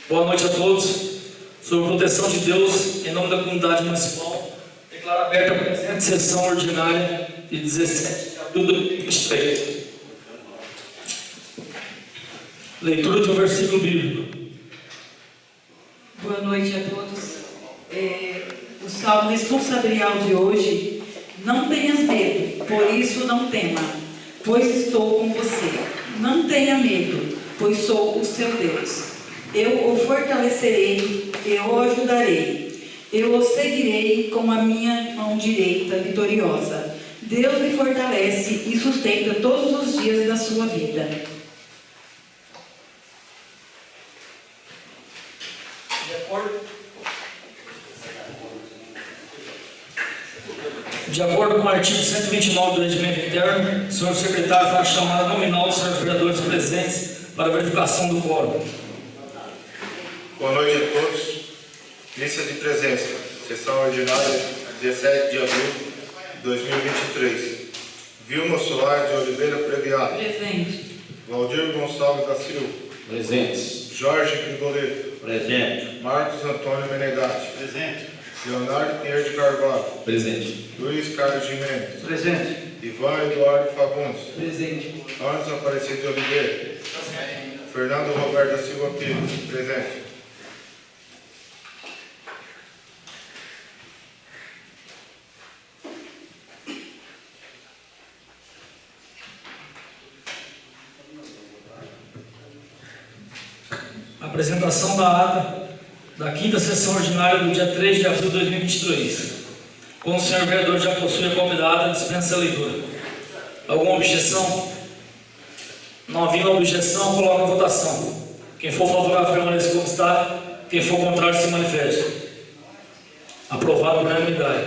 Boa noite a todos. Sob a proteção de Deus, em nome da comunidade municipal, declaro aberta a presente sessão ordinária de 17 de abril de 2023. Leitura de um versículo bíblico. Boa noite a todos. O salmo responsorial de hoje: não tenhas medo, por isso não tema, pois estou com você. Não tenha medo, pois sou o seu Deus. Eu o fortalecerei, eu o ajudarei, eu o seguirei com a minha mão direita vitoriosa. Deus me fortalece e sustenta todos os dias da sua vida. De acordo com o artigo 129 do Regimento Interno, o senhor secretário faz a chamada nominal dos senhores vereadores presentes para a verificação do quórum. Boa noite a todos. Lista de presença. Sessão ordinária, 17 de abril de 2023. Vilma Soares de Oliveira Previado. Presente. Valdir Gonçalves da Silva. Presentes. Jorge Grigoleto. Presente. Marcos Antônio Menegatti. Presente. Leonardo Pinheiro de Carvalho. Presente. Luiz Carlos Gimenez. Presente. Ivan Eduardo Fagundes. Presente. Anderson Aparecido de Oliveira. Fernando Roberto da Silva Pires. Presente. Apresentação da ata da quinta sessão ordinária do dia 3 de abril de 2023. Como o senhor vereador já possui a cópia da ata, dispensa a leitura. Alguma objeção? Não havendo objeção, coloca a votação. Quem for favorável permaneça como está. Quem for contrário se manifeste. Aprovado por unanimidade.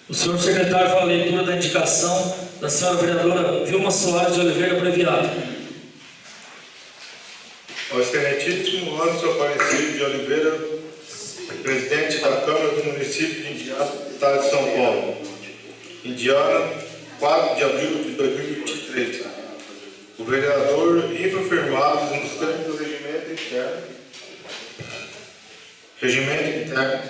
O senhor secretário faz a leitura da indicação da senhora vereadora Vilma Soares de Oliveira Previado. Ao excelentíssimo Anderson Aparecido de Oliveira, presidente da Câmara do município de Indiana, estado de São Paulo. Indiana, 4 de abril de 2023. O vereador infirmado nos termos do regimento interno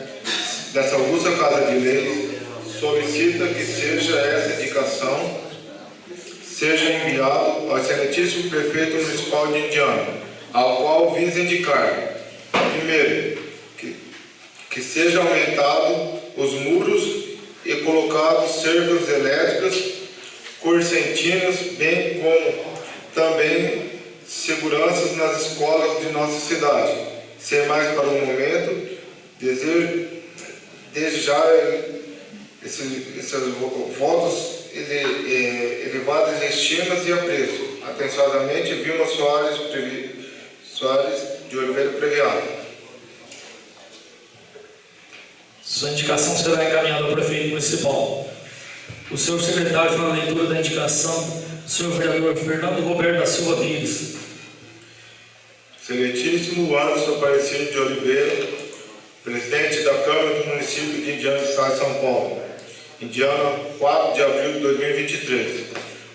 dessa augusta Casa de Leis, solicita que seja essa indicação seja enviado ao excelentíssimo prefeito municipal de Indiana, ao qual visa indicar, primeiro, que seja aumentado os muros e colocados cercas elétricas, correntinas, bem como também seguranças nas escolas de nossa cidade. Sem mais para o momento, desde já esses votos elevadas estimas e apreço. Atenciosamente, Vilma Soares de Oliveira Previado. Sua indicação será encaminhada ao prefeito municipal. O senhor secretário faz a leitura da indicação do senhor vereador Fernando Roberto da Silva Pires. Excelentíssimo Anderson Aparecido de Oliveira, presidente da Câmara do município de Indiana, estado de São Paulo. Indiana, 4 de abril de 2023.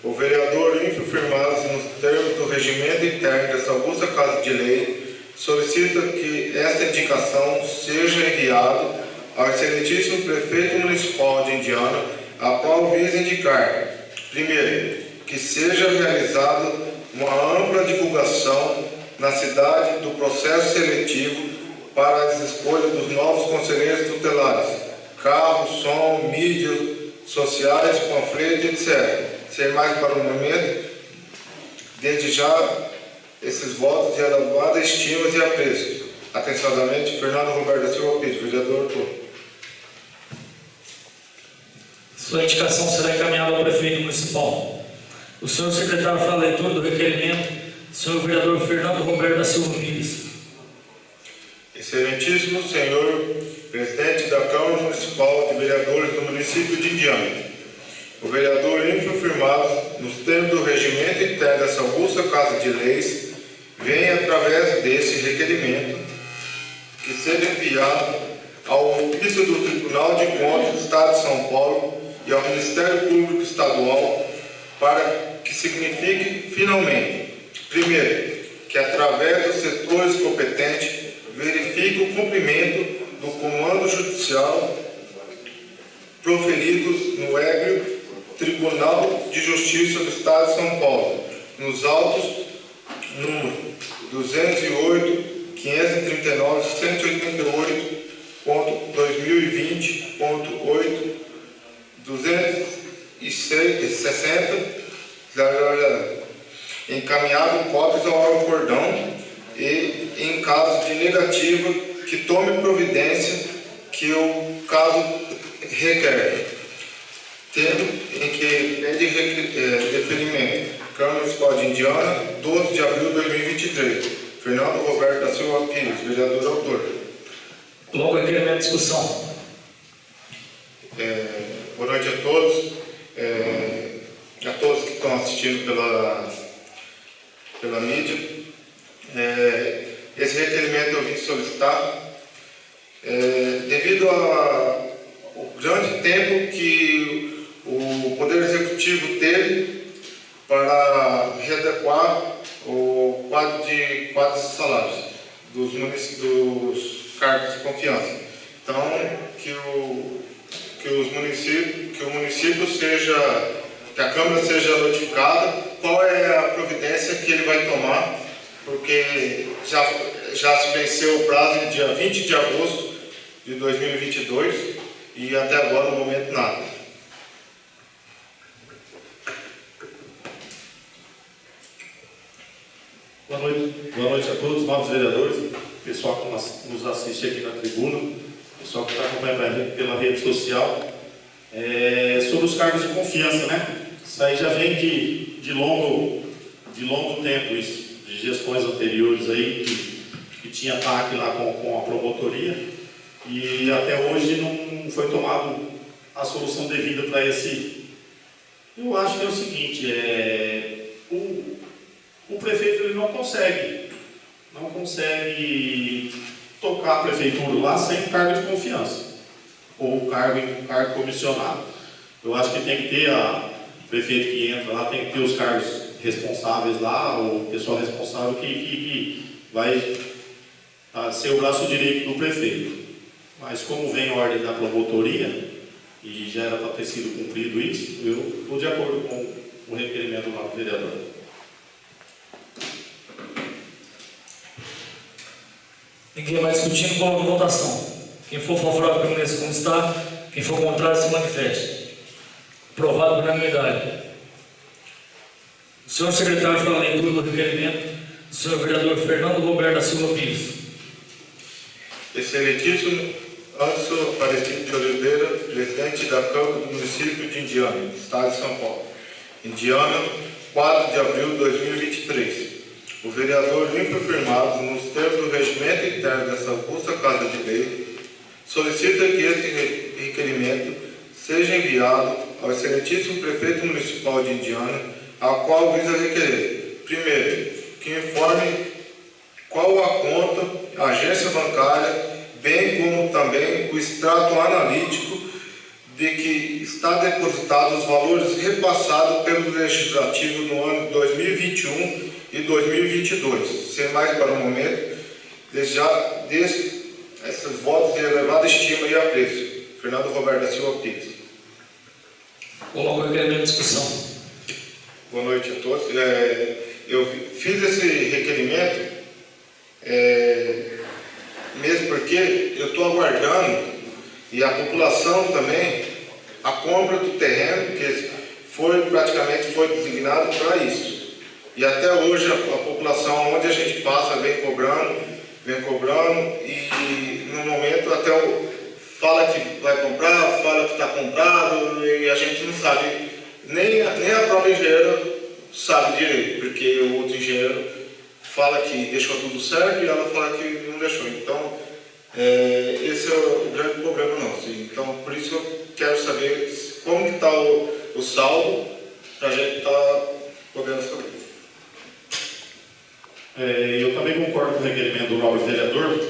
O vereador infirmado nos termos do regimento interno dessa augusta Casa de Lei solicita que esta indicação seja enviada ao excelentíssimo prefeito municipal de Indiana, a qual visa indicar, primeiro, que seja realizada uma ampla divulgação na cidade do processo seletivo para as escolhas dos novos conselheiros tutelares, carro, som, mídias sociais, panfletos, etc. Sem mais para o momento, desde já, esses votos de elevada estima e apreço. Atenciosamente, Fernando Roberto da Silva Pires, vereador doutor. Sua indicação será encaminhada ao prefeito municipal. O senhor secretário faz a leitura do requerimento do senhor vereador Fernando Roberto da Silva Pires. Excelentíssimo senhor presidente da Câmara Municipal de Vereadores do município de Indiana, o vereador infirmado nos termos do regimento interno dessa augusta Casa de Leis, vem através desse requerimento que seja enviado ao ofício do Tribunal de Contas do Estado de São Paulo e ao Ministério Público Estadual para que signifique finalmente Primeiro, que através dos setores competentes verifique o cumprimento do comando judicial proferido no égrio Tribunal de Justiça do Estado de São Paulo, nos autos número 208, 539, 188.2020.8, 260, encaminhado cópias ao órgão cordão e, em caso de negativa, que tome providência que o caso requer, tendo em que pede deferimento. Câmara Municipal de Indiana, 12 de abril de 2023. Fernando Roberto da Silva Pires, vereador autor. Coloco o requerimento em discussão. Boa noite a todos. A todos que estão assistindo pela mídia. Esse requerimento eu vim solicitar devido ao grande tempo que o Poder Executivo teve para readequar o quadro de salários dos cargos de confiança. Então, que o município que a Câmara seja notificada qual é a providência que ele vai tomar, porque já se venceu o prazo no dia 20 de agosto de 2022 e até agora, no momento, nada. Boa noite a todos, novos vereadores, pessoal que nos assiste aqui na tribuna, pessoal que está acompanhando pela rede social. Sobre os cargos de confiança, né? Isso aí já vem de longo tempo, isso, de gestões anteriores aí, que tinha ataque lá com a promotoria, e até hoje não foi tomado a solução devida para esse. Eu acho que é o seguinte, o prefeito ele não consegue tocar a prefeitura lá sem cargo de confiança, ou cargo comissionado. Eu acho que tem que ter o prefeito que entra lá, tem que ter os cargos responsáveis lá, o pessoal responsável que vai ser o braço direito do prefeito. Mas como vem a ordem da promotoria, e já era para ter sido cumprido isso, eu estou de acordo com o requerimento do nosso vereador. Ninguém mais discutindo, coloco em votação. Quem for favorável permaneça como está, quem for contrário se manifeste. Aprovado por unanimidade. O senhor secretário fará a leitura do requerimento do senhor vereador Fernando Roberto da Silva Pires. Excelentíssimo Anderson Aparecido de Oliveira, presidente da Câmara do município de Indiana, Estado de São Paulo. Indiana, 4 de abril de 2023. O vereador limpo firmado nos termos do regimento interno dessa augusta Casa de Lei, solicita que este requerimento seja enviado ao excelentíssimo prefeito municipal de Indiana, ao qual visa requerer, primeiro, que informe qual a conta, a agência bancária, bem como também o extrato analítico de que está depositado os valores repassados pelo Legislativo no ano 2021 e 2022, sem mais para o momento, esses votos de elevada estima e apreço. Fernando Roberto da Silva Pires. Coloco o requerimento em discussão. Boa noite a todos. Eu fiz esse requerimento mesmo porque eu estou aguardando, e a população também, a compra do terreno, que praticamente foi designado para isso. E até hoje a população, onde a gente passa, vem cobrando, e no momento até fala que vai comprar, fala que está comprado, e a gente não sabe, nem a própria engenheira sabe direito, porque o outro engenheiro fala que deixou tudo certo e ela fala que não deixou. Então, esse é o grande problema nosso. Então, por isso eu quero saber como está o saldo, para a gente estar podendo saber. Eu também concordo com o requerimento do nobre vereador.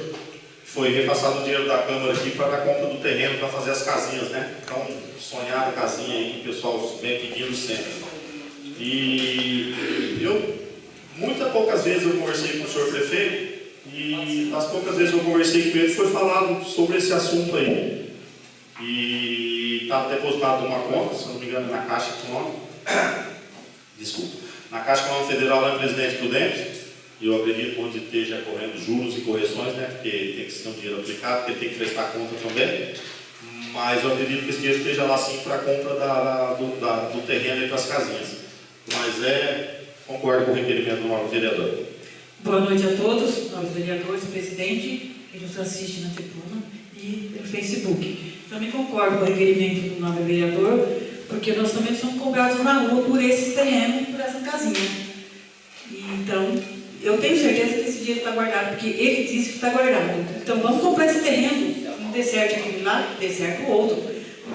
Foi repassado o dinheiro da Câmara aqui para a compra do terreno para fazer as casinhas, né? Então, sonhada casinha aí, o pessoal vem pedindo sempre. E eu muitas poucas vezes eu conversei com o senhor prefeito e das poucas vezes que eu conversei com ele foi falado sobre esse assunto aí. E estava depositado numa conta, se não me engano, na Caixa Econômica, desculpa, na Caixa Econômica Federal lá em Presidente Prudente, e eu acredito onde esteja correndo juros e correções, né, porque tem que ser um dinheiro aplicado, porque tem que prestar conta também, mas eu acredito que esse dinheiro esteja lá sim para a compra do terreno e para as casinhas. Mas concordo com o requerimento do novo vereador. Boa noite a todos, nós vereadores, presidente, que nos assiste na tribuna e no Facebook. Também concordo com o requerimento do novo vereador, porque nós também somos cobrados na rua por esses terrenos e por essa casinha. E, então, eu tenho certeza que esse dinheiro está guardado, porque ele disse que está guardado. Então, vamos comprar esse terreno, não dê certo aquele lá, dê certo o outro,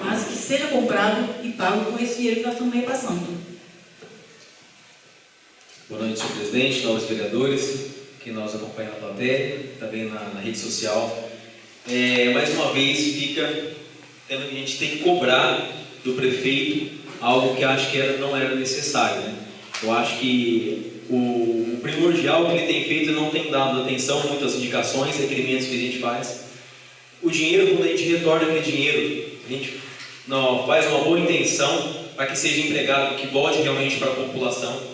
mas que seja comprado e pago com esse dinheiro que nós estamos repassando. Boa noite, senhor presidente, novos vereadores, que nós acompanhamos na plateia, também na rede social. Mais uma vez, a gente tem que cobrar do prefeito algo que acho que não era necessário, né? Eu acho que o primordial que ele tem feito não tem dado atenção, muitas indicações, requerimentos que a gente faz. O dinheiro, quando a gente retorna aquele dinheiro, a gente faz uma boa intenção para que seja empregado, que volte realmente para a população.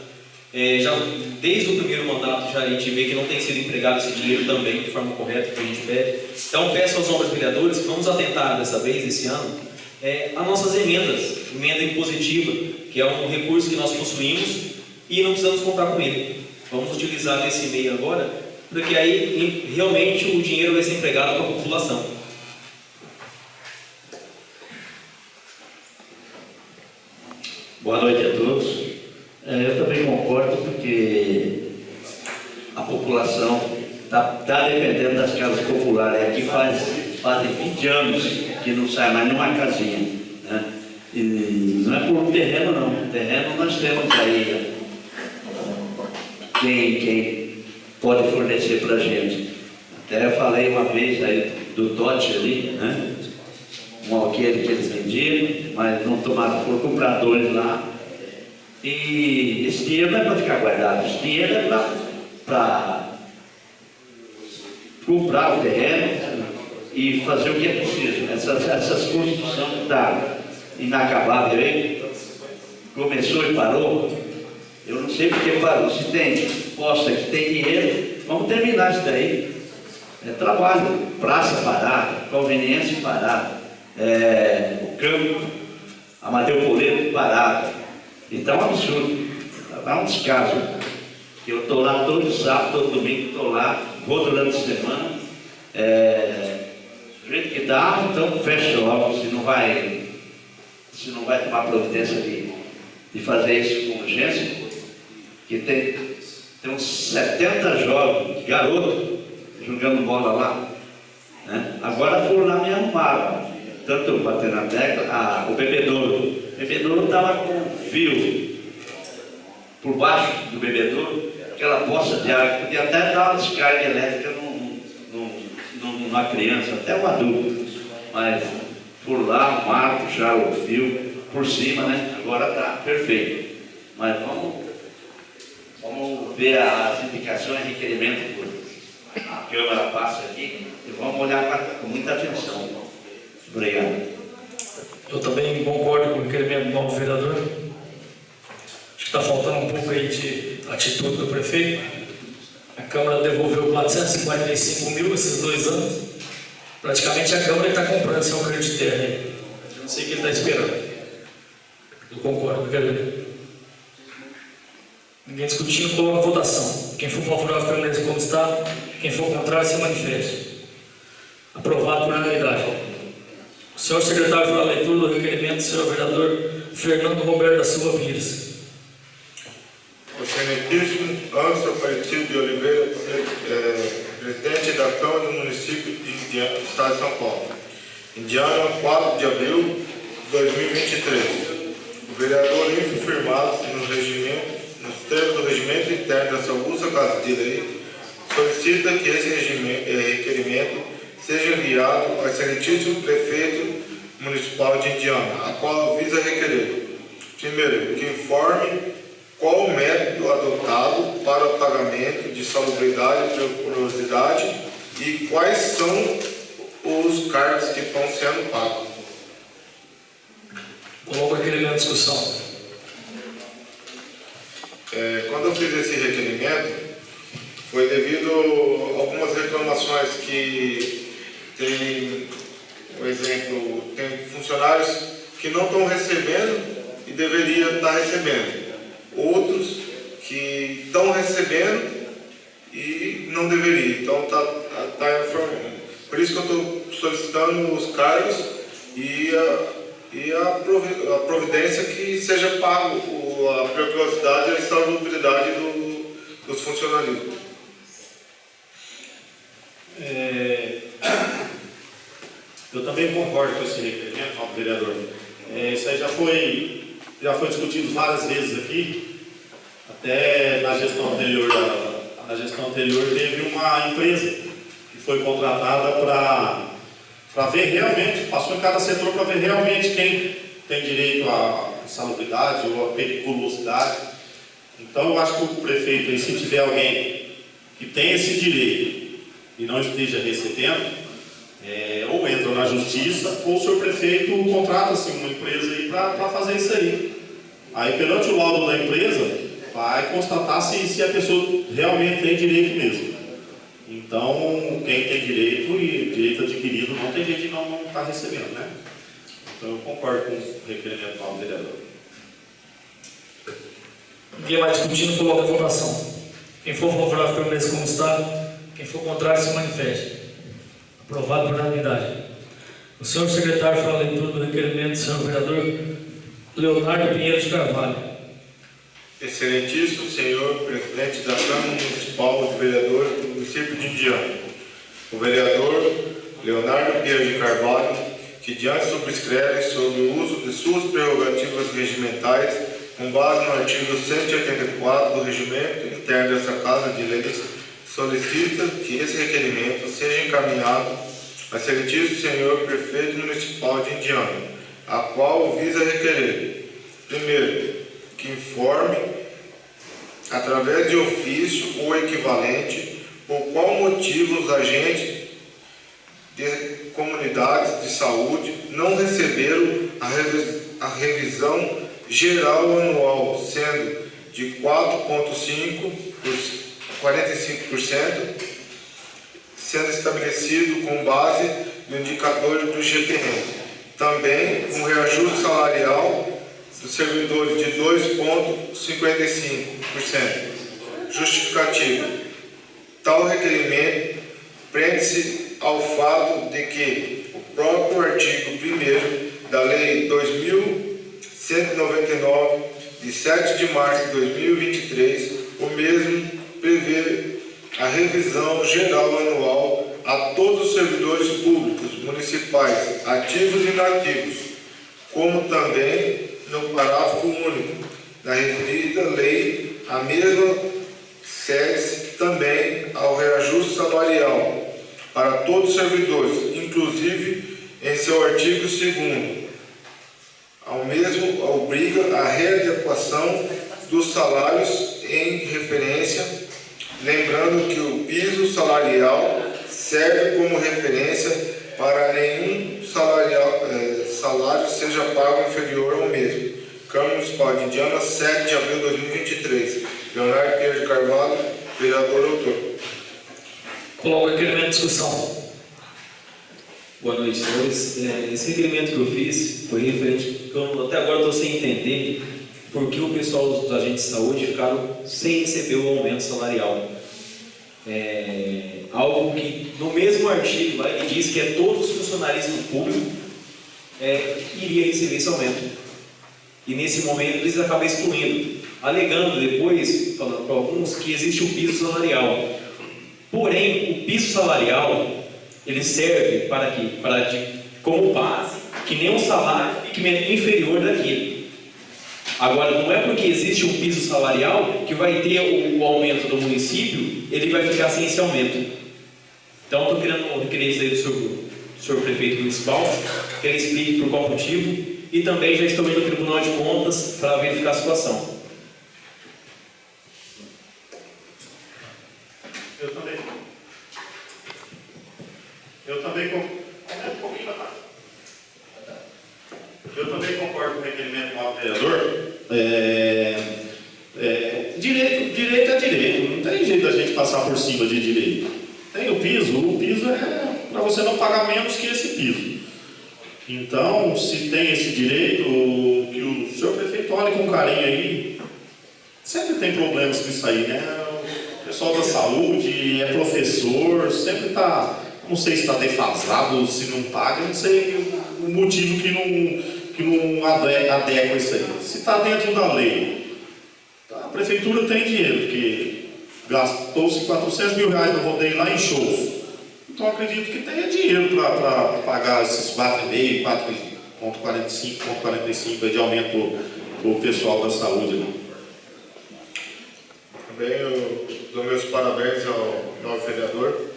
Já desde o primeiro mandato já a gente vê que não tem sido empregado esse dinheiro também de forma correta que a gente pede. Então peço aos nobres vereadores que vamos atentar dessa vez, esse ano, a nossas emendas, emenda impositiva, que é um recurso que nós possuímos e não precisamos contar com ele. Vamos utilizar esse meio agora, porque aí realmente o dinheiro vai ser empregado para a população. Boa noite a todos. Eu também concordo, porque a população está dependendo das casas populares. Aqui fazem 20 anos que não sai mais nenhuma casinha, né? E não é por terreno, não. Terreno nós temos aí quem pode fornecer para a gente. Até eu falei uma vez aí do Totti ali, né? Aquele que eles vendiam, mas não tomaram, foram compradores lá. E esse dinheiro não é para ficar guardado, esse dinheiro é para comprar o terreno e fazer o que é preciso. Essas construções que está inacabável aí, começou e parou, eu não sei porque parou. Se tem posta que tem dinheiro, vamos terminar isso daí. É trabalho, praça parada, conveniência parada, o campo, Amadeu Poleto parado. Então é um absurdo, é um descaso. Eu estou lá todo sábado, todo domingo, estou lá, vou durante a semana. Do jeito que dá, então fecha logo, se não vai tomar providência de fazer isso com urgência, que tem uns 70 jovens, garotos, jogando bola lá, né? Agora foram lá me arrumaram, tanto bater na tecla, o bebedouro. O bebedouro estava com fio por baixo do bebedouro, aquela poça de água, que podia até dar uma descarga elétrica numa criança, até um adulto. Mas por lá, o mar, puxar o fio por cima, né? Agora está perfeito. Mas vamos ver as indicações e requerimentos que a Câmara passa aqui e vamos olhar com muita atenção. Obrigado. Eu também concordo com o requerimento do novo vereador. Acho que está faltando um pouco aí de atitude do prefeito. A Câmara devolveu 445 mil esses 2 anos. Praticamente a Câmara está comprando esse alqueire de terra aí. Eu não sei o que ele está esperando. Eu concordo, quero ver. Ninguém discutindo, coloca a votação. Quem for favorável permanece como está. Quem for contrário se manifeste. Aprovado por unanimidade. O senhor secretário para a leitura do requerimento, senhor vereador Fernando Roberto da Silva Pires. O excelentíssimo Anderson Aparecido de Oliveira, presidente da Câmara do município de Estado de São Paulo. Indiana, 4 de abril de 2023. O vereador infirmado nos termos do regimento interno da sua Augusta Casa de Lei, solicita que esse requerimento seja enviado ao excelentíssimo prefeito municipal de Indiana, a qual visa requerer: primeiro, que informe qual o método adotado para o pagamento de salubridade e periculosidade e quais são os cargos que estão sendo pagos. Coloco aquele elemento em discussão. Quando eu fiz esse requerimento, foi devido a algumas reclamações que tem, por exemplo, tem funcionários que não estão recebendo e deveriam estar recebendo. Outros que estão recebendo e não deveriam. Então, por isso que eu estou solicitando os cargos e a providência que seja pago a periculosidade e a insalubridade dos funcionários. Eu também concordo com esse requerimento, vereador. Isso aí já foi discutido várias vezes aqui. Até na gestão anterior teve uma empresa que foi contratada para ver realmente, passou em cada setor para ver realmente quem tem direito à insalubridade ou à periculosidade. Então eu acho que o prefeito, se tiver alguém que tem esse direito e não esteja recebendo, ou entra na justiça, ou o senhor prefeito contrata uma empresa para fazer isso aí. Aí perante o laudo da empresa, vai constatar se a pessoa realmente tem direito mesmo. Então, quem tem direito e direito adquirido não tem jeito de não estar recebendo, né? Então eu concordo com o requerimento do vereador. Ninguém vai discutindo, coloca a votação. Quem for favorável permaneça como está. Quem for contrário se manifeste. Aprovado por unanimidade. O senhor secretário faz a leitura do requerimento do senhor vereador Leonardo Pinheiro de Carvalho. Excelentíssimo senhor presidente da Câmara Municipal de Vereadores do município de Indiana, o vereador Leonardo Pinheiro de Carvalho, que diante subscreve sobre o uso de suas prerrogativas regimentais com base no artigo 184 do Regimento Interno dessa Casa de Leis, solicita que esse requerimento seja encaminhado ao excelentíssimo senhor prefeito municipal de Indiana, a qual visa requerer, primeiro, que informe, através de ofício ou equivalente, por qual motivo os agentes de comunidades de saúde não receberam a revisão geral anual, sendo de 4,5% por 45%, sendo estabelecido com base no indicador do GPM. Também um reajuste salarial dos servidores de 2,55%. Justificativa. Tal requerimento prende-se ao fato de que o próprio artigo 1º da Lei 2.199, de 7 de março de 2023, o mesmo prevê a revisão geral anual a todos os servidores públicos municipais, ativos e inativos, como também no parágrafo único da referida lei, a mesma segue-se também ao reajuste salarial para todos os servidores, inclusive em seu artigo 2º. Ao mesmo obriga a readequação dos salários em referência, lembrando que o piso salarial serve como referência para nenhum salário seja pago inferior ao mesmo. Câmara Municipal de Indiana, 7 de abril de 2023. Leonardo Pinheiro de Carvalho, vereador autor. Coloco o requerimento em discussão. Boa noite, senhores. Esse requerimento que eu fiz foi referente, eu até agora estou sem entender por que o pessoal dos agentes de saúde ficaram sem receber o aumento salarial. Algo que no mesmo artigo lá ele diz que todos os funcionarismo público iria receber esse aumento. E nesse momento eles acabam excluindo, alegando depois, falando para alguns, que existe o piso salarial. Porém, o piso salarial ele serve para quê? Como base, que nem um salário fique inferior daquele. Agora, não é porque existe um piso salarial que vai ter o aumento do município, ele vai ficar sem esse aumento. Então, estou querendo requerer isso aí do senhor prefeito municipal, que ele explique por qual motivo, e também já estou indo no Tribunal de Contas para verificar a situação. Eu também. Eu também concordo com o requerimento do vereador. Direito é direito, não tem jeito da gente passar por cima de direito. Tem o piso é para você não pagar menos que esse piso. Então, se tem esse direito, que o senhor prefeito olhe com carinho aí, sempre tem problemas com isso aí, né? O pessoal da saúde é professor, sempre está, não sei se está defasado, se não paga, não sei o motivo que não adequa isso aí. Se está dentro da lei, a prefeitura tem dinheiro, porque gastou-se 400 mil reais no rodeio lá em shows. Então acredito que tenha dinheiro para pagar esses 4,5, 4,45, 4,45 de aumento para o pessoal da saúde. Né? Também eu dou meus parabéns ao novo vereador.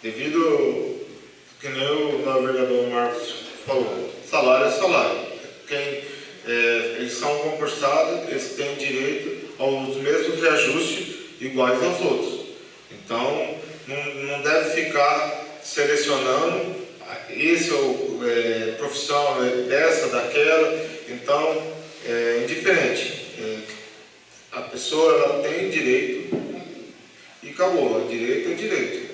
Devido, que nem o novo vereador Marcos falou, salário é salário. Eles são concursados, eles têm direito aos mesmos reajustes iguais aos outros. Então, não deve ficar selecionando, esse profissão dessa, daquela. Então, é indiferente. A pessoa ela tem direito e acabou. Direito é direito.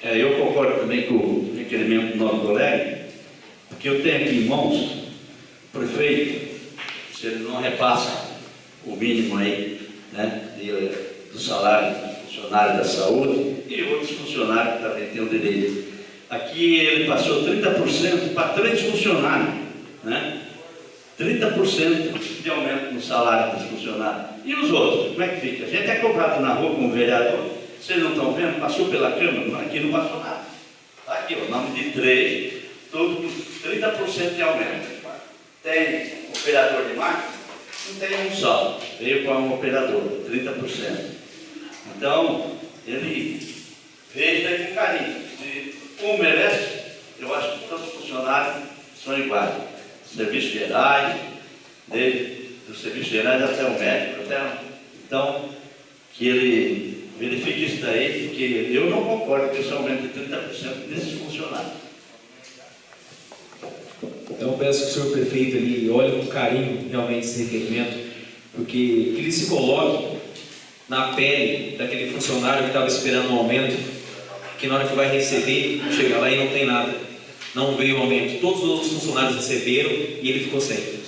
Eu concordo também com o requerimento do nosso colega, porque eu tenho aqui em mãos o prefeito, se ele não repassa o mínimo aí, né, do salário do funcionário da saúde e outros funcionários que também têm o direito. Aqui ele passou 30% para 3 funcionários, né? 30% de aumento no salário dos funcionários. E os outros, como é que fica? A gente é cobrado na rua como vereador, vocês não estão vendo? Passou pela Câmara, aqui não passou nada. Está aqui, o nome de 3, todo com 30% de aumento. Tem operador de máquina? Não tem um só, veio para um operador, 30%. Então, ele veio daí com carinho. Se um merece, eu acho que todos os funcionários são iguais. Serviços gerais, dos serviços gerais até o médico, então, que ele verifique isso daí, porque eu não concordo com esse aumento de 30% desses funcionários. Então, eu peço que o senhor prefeito ali olhe com carinho realmente esse requerimento, porque que ele se coloque na pele daquele funcionário que estava esperando um aumento, que na hora que vai receber, chega lá e não tem nada, não veio o aumento. Todos os outros funcionários receberam e ele ficou sem.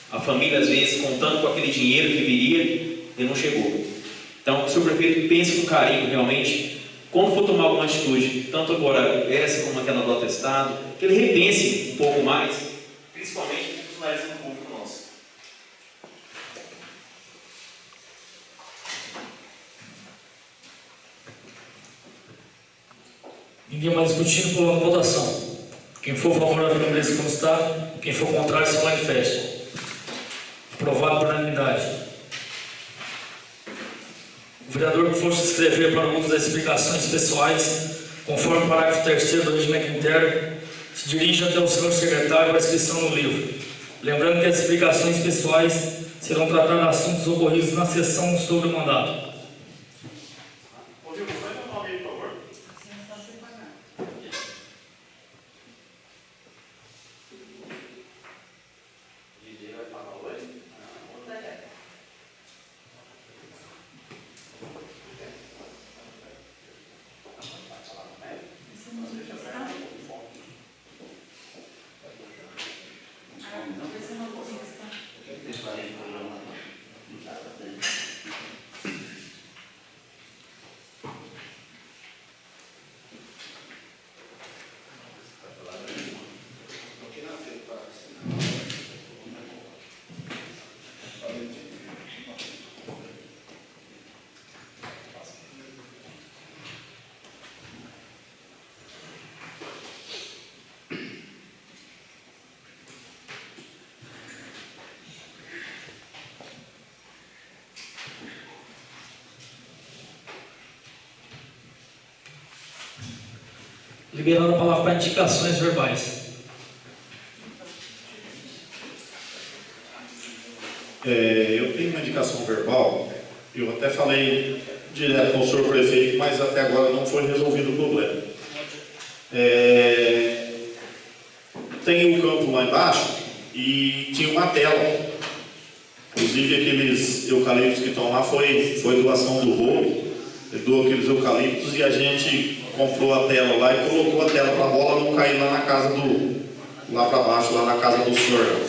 A família, às vezes, contando com aquele dinheiro que viria, ele não chegou. Então, que o senhor prefeito pense com carinho realmente, quando for tomar alguma atitude, tanto agora essa como aquela do atestado, que ele repense um pouco mais, principalmente no funcionalismo público nosso. Ninguém mais discutindo, coloca a votação. Quem for favorável, permaneça como está. Quem for contrário, se manifeste. Aprovado por unanimidade. O vereador que for se inscrever para o uso das explicações pessoais, conforme o parágrafo 3º do regimento interno, se dirige até o senhor secretário para inscrição no livro. Lembrando que as explicações pessoais serão tratadas assuntos ocorridos na sessão sobre o mandato. Liberando a palavra para indicações verbais. Eu tenho uma indicação verbal, eu até falei direto com o senhor prefeito, mas até agora não foi resolvido o problema. Tem o campo lá embaixo e tinha uma tela. Inclusive aqueles eucaliptos que estão lá foi doação do Rolo. Ele doou aqueles eucaliptos e a gente comprou a tela lá e colocou a tela para a bola não cair lá na casa lá para baixo, lá na casa do senhor.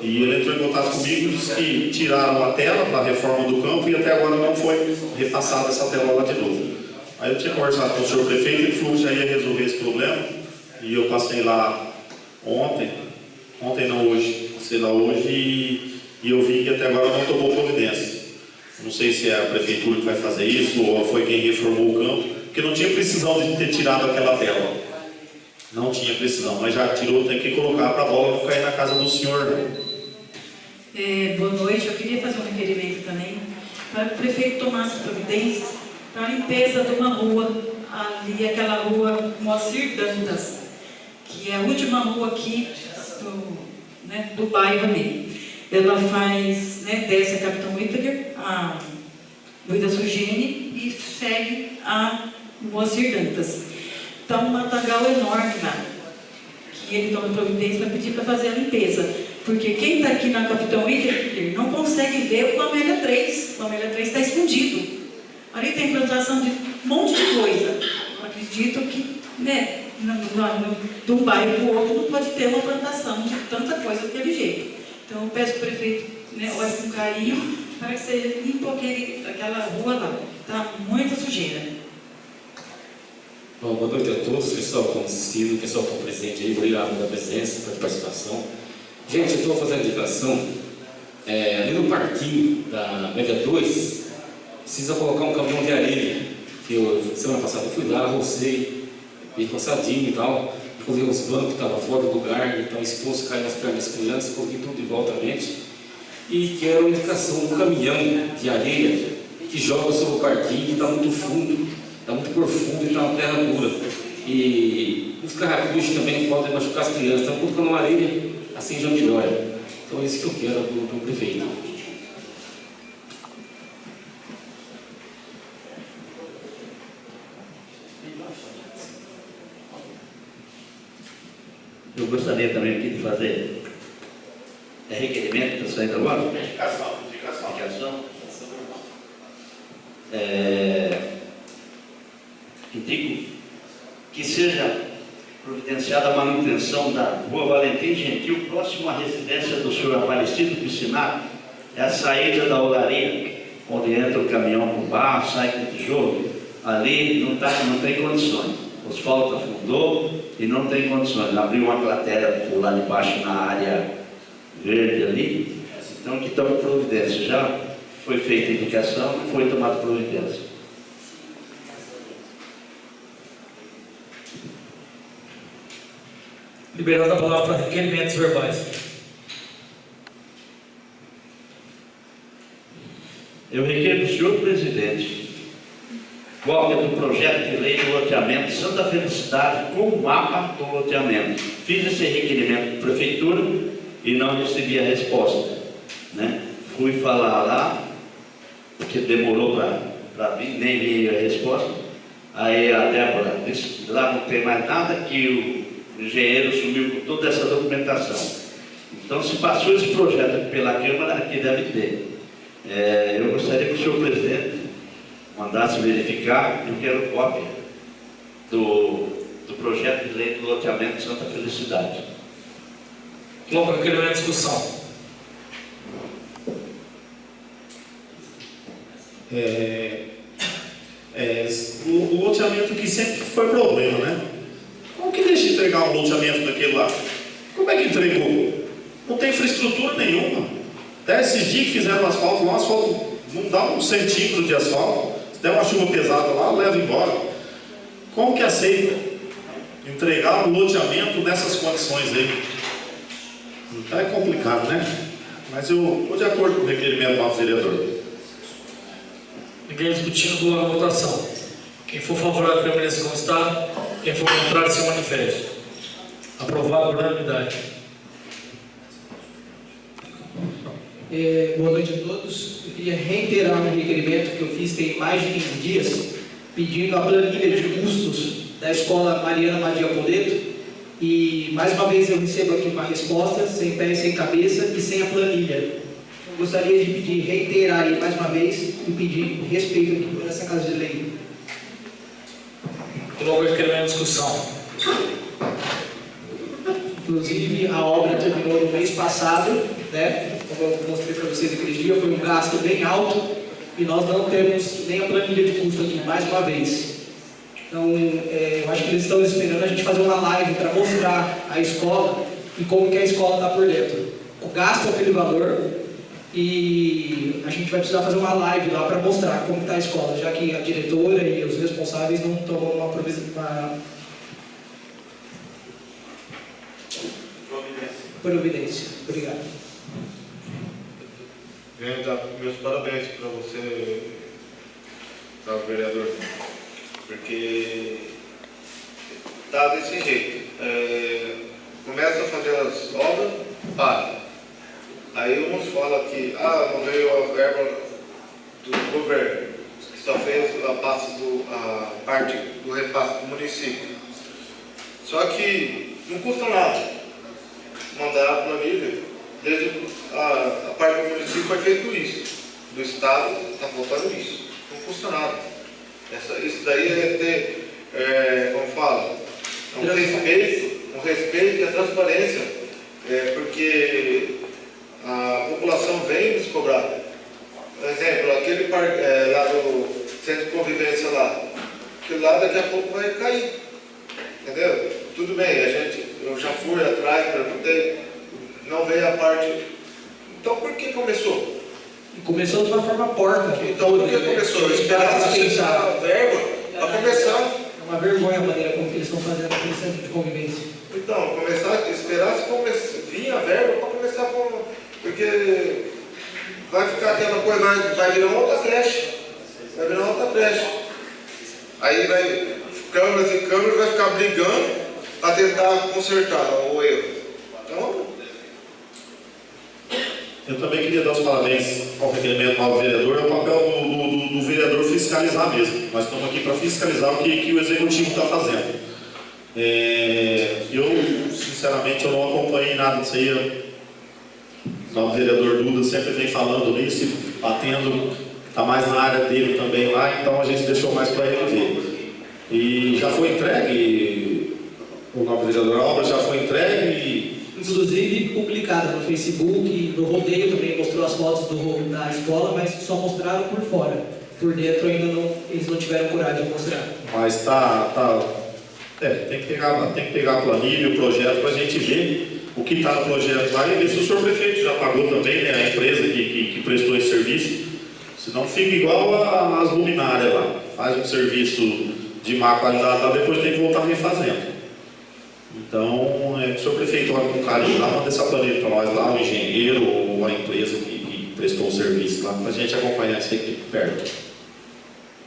E ele entrou em contato comigo e disse que tiraram a tela para a reforma do campo e até agora não foi repassada essa tela lá de novo. Aí eu tinha conversado com o senhor prefeito, ele falou que já ia resolver esse problema. E eu passei lá ontem não, hoje, passei lá hoje e eu vi que até agora não tomou providência. Não sei se é a prefeitura que vai fazer isso ou foi quem reformou o campo, porque não tinha precisão de ter tirado aquela tela. Não tinha precisão, mas já tirou, tem que colocar para a bola não cair na casa do senhor. Boa noite, eu queria fazer um requerimento também para que o prefeito tomasse providências para a limpeza de uma rua, ali aquela rua Moacir Dantas, que é a última rua aqui do bairro também. Ela faz, desce a Capitão Whittaker, a Luísa Sugene e segue a Moacir Dantas. Está um matagal enorme lá, que ele toma providência para pedir para fazer a limpeza. Porque quem está aqui na Capitão Whittaker não consegue ver o Amélia 3. O Amélia 3 está escondido. Ali tem plantação de um monte de coisa. Eu acredito que, de um bairro para o outro não pode ter uma plantação de tanta coisa daquele jeito. Então eu peço para o prefeito, olhe com carinho para que você limpe aquela rua lá. Está muita sujeira. Bom, boa noite a todos, pessoal que estão assistindo, pessoal que estão presente aí, obrigado pela presença, pela participação. Gente, eu estou fazendo indicação, ali no parquinho da Média 2, precisa colocar um caminhão de areia, que semana passada eu fui lá, rocei, bem roçadinho e tal, coloquei os bancos que estavam fora do lugar, então exposto, caiu nas pernas das crianças, coloquei tudo de volta à mente, e quero indicação, um caminhão de areia que joga sobre o parquinho, que está muito fundo, está muito profundo e está uma terra dura. E os carrapichos também podem machucar as crianças, então colocando uma areia, assim já melhora. Então é isso que eu quero do prefeito. Eu gostaria também aqui de fazer requerimento, está saindo agora? Indicação. Indico que seja providenciada a manutenção da Rua Valentim Gentil, próximo à residência do senhor Aparecido Piscinato, é a saída da olaria, onde entra o caminhão com barro, sai com tijolo. Ali não tem condições. O asfalto afundou e não tem condições. Abriu uma cratera por lá de baixo na área verde ali. Então, que tome providência. Já foi feita indicação, não foi tomada providência. Liberando a palavra para requerimentos verbais. Eu requero do senhor presidente cópia do projeto de lei do loteamento Santa Felicidade com o mapa do loteamento. Fiz esse requerimento para a prefeitura e não recebi a resposta. Fui falar lá, porque demorou para vir, nem vi a resposta. Aí a Débora disse que lá não tem mais nada, que o engenheiro sumiu com toda essa documentação. Então, se passou esse projeto pela Câmara, aqui deve ter. Eu gostaria que o senhor presidente mandasse verificar. Eu quero cópia do projeto de lei do loteamento Santa Felicidade. Coloca requerimento em discussão. O loteamento que sempre foi problema, né? Como que deixa entregar um loteamento daquele lá? Como é que entregou? Não tem infraestrutura nenhuma. Até esses dias que fizeram o asfalto lá, o asfalto não dá um centímetro de asfalto. Se der uma chuva pesada lá, leva embora. Como que aceita entregar um loteamento nessas condições aí? Então é complicado, né? Mas eu estou de acordo com o requerimento do nosso vereador. Ninguém discutindo, boa votação. Quem for favorável permaneça como está. Quem for contrário se manifeste. Aprovado por unanimidade. Boa noite a todos. Eu queria reiterar um requerimento que eu fiz tem mais de 15 dias, pedindo a planilha de custos da Escola Mariana Madia Poleto. E mais uma vez eu recebo aqui uma resposta, sem pé e sem cabeça e sem a planilha. Eu gostaria de pedir, reiterar aí mais uma vez e pedir respeito aqui por essa casa de lei. Coloco o requerimento em discussão. Inclusive, a obra terminou no mês passado, né? Como eu mostrei para vocês aquele dia, foi um gasto bem alto e nós não temos nem a planilha de custo aqui, mais uma vez. Então, eu acho que eles estão esperando a gente fazer uma live para mostrar a escola e como que a escola está por dentro. O gasto é aquele valor e a gente vai precisar fazer uma live lá para mostrar como está a escola, já que a diretora e os responsáveis não tomam uma providência. Obrigado. Venho dar meus parabéns para você, caro vereador, porque tá desse jeito. Começa a fazer as obras, para. Aí uns falam que não veio a verba do governo, que só fez a parte do repasse do município. Só que não custa nada mandar a planilha, desde a parte do município foi feito isso, do estado está faltando isso, não custa nada. Isso daí é ter, como fala, um respeito e a transparência, porque a população vem nos cobrar. Por exemplo, aquele lá do centro de convivência lá, aquilo lá daqui a pouco vai cair, entendeu? Tudo bem, eu já fui atrás, perguntei, não veio a parte. Então por que começou? Começou de uma forma porca. Então por que começou? Esperar a verba para começar. É uma vergonha a maneira como eles estão fazendo aquele centro de convivência. Então, esperar se vir a verba para começar com. Porque vai ficar aquela coisa, vai virar outra creche. Vai virar outra creche. Aí câmeras e câmeras vai ficar brigando para tentar consertar o erro. Então. Eu também queria dar os parabéns ao requerimento ao vereador. É o papel do vereador fiscalizar mesmo. Nós estamos aqui para fiscalizar o que o executivo está fazendo. Eu, sinceramente, eu não acompanhei nada disso aí. O vereador Duda sempre vem falando nisso, batendo, está mais na área dele também lá, então a gente deixou mais para ele ver. E já foi entregue, o novo vereador, a obra já foi entregue. Inclusive publicada no Facebook, no rodeio também mostrou as fotos da escola, mas só mostraram por fora. Por dentro ainda eles não tiveram coragem de mostrar. Mas tem que pegar a planilha, o projeto, para a gente ver o que está no projeto lá e ver se o senhor prefeito já pagou também, né, a empresa que prestou esse serviço. Senão fica igual as luminárias lá. Faz um serviço de má qualidade lá, depois tem que voltar refazendo. Então, o senhor prefeito olha com carinho lá, manda essa planilha para nós lá, o engenheiro ou a empresa que prestou o serviço lá, para a gente acompanhar isso aqui perto.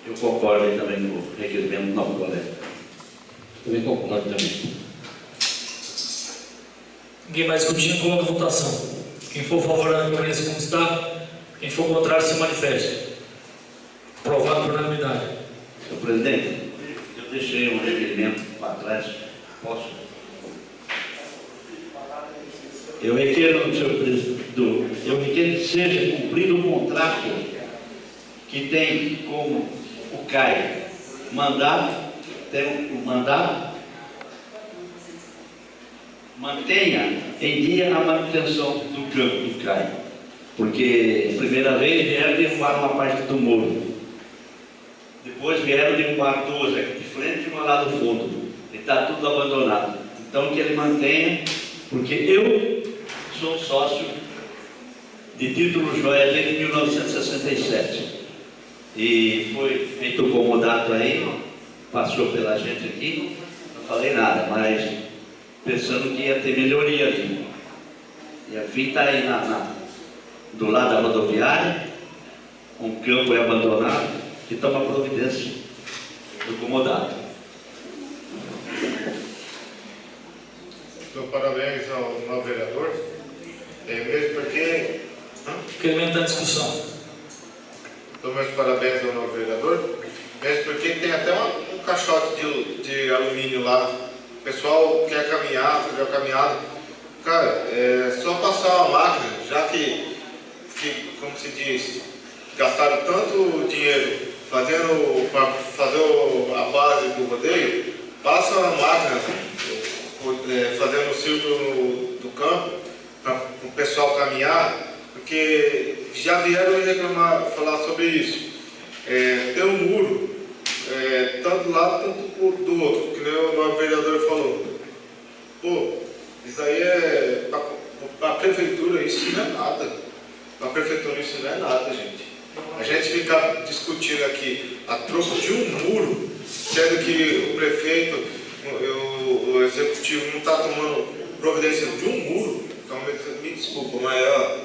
Eu concordo aí também com o requerimento do novo colega. Também concordo também. Ninguém mais discutindo, coloca a votação. Quem for favorável permaneça como está, quem for contrário se manifeste. Aprovado por unanimidade. Senhor presidente, eu deixei um requerimento para trás. Posso? Eu requeiro, senhor presidente, que seja cumprido o contrato que tem como o CAI mantenha em dia a manutenção do campo do CAI. Porque a primeira vez vieram derrubar uma parte do muro. Depois vieram derrubar duas aqui de frente e uma lá do fundo. E está tudo abandonado. Então que ele mantenha, porque eu sou sócio de título joia desde 1967. E foi feito o comodato aí, passou pela gente aqui, não falei nada, mas pensando que ia ter melhoria ali. E a fim está aí do lado da rodoviária, um campo é abandonado, que toma providência do comodato. Então, parabéns ao novo vereador, mesmo porque Incrementando a discussão. Dou meus parabéns ao novo vereador, mesmo porque tem até um caixote de alumínio lá. O pessoal quer caminhar, fazer a caminhada. Cara, é só passar uma máquina, já que como se diz, gastaram tanto dinheiro fazendo para fazer a base do rodeio, passa uma máquina fazendo o círculo do campo para o pessoal caminhar, porque já vieram reclamar, falar sobre isso. Tem um muro, tanto do lado quanto do outro, que nem o vereador falou. Pô, isso aí para a prefeitura, isso não é nada. Para a prefeitura isso não é nada, gente. A gente fica discutindo aqui a troco de um muro, sendo que o prefeito, o executivo não está tomando providência de um muro. Então me desculpa, mas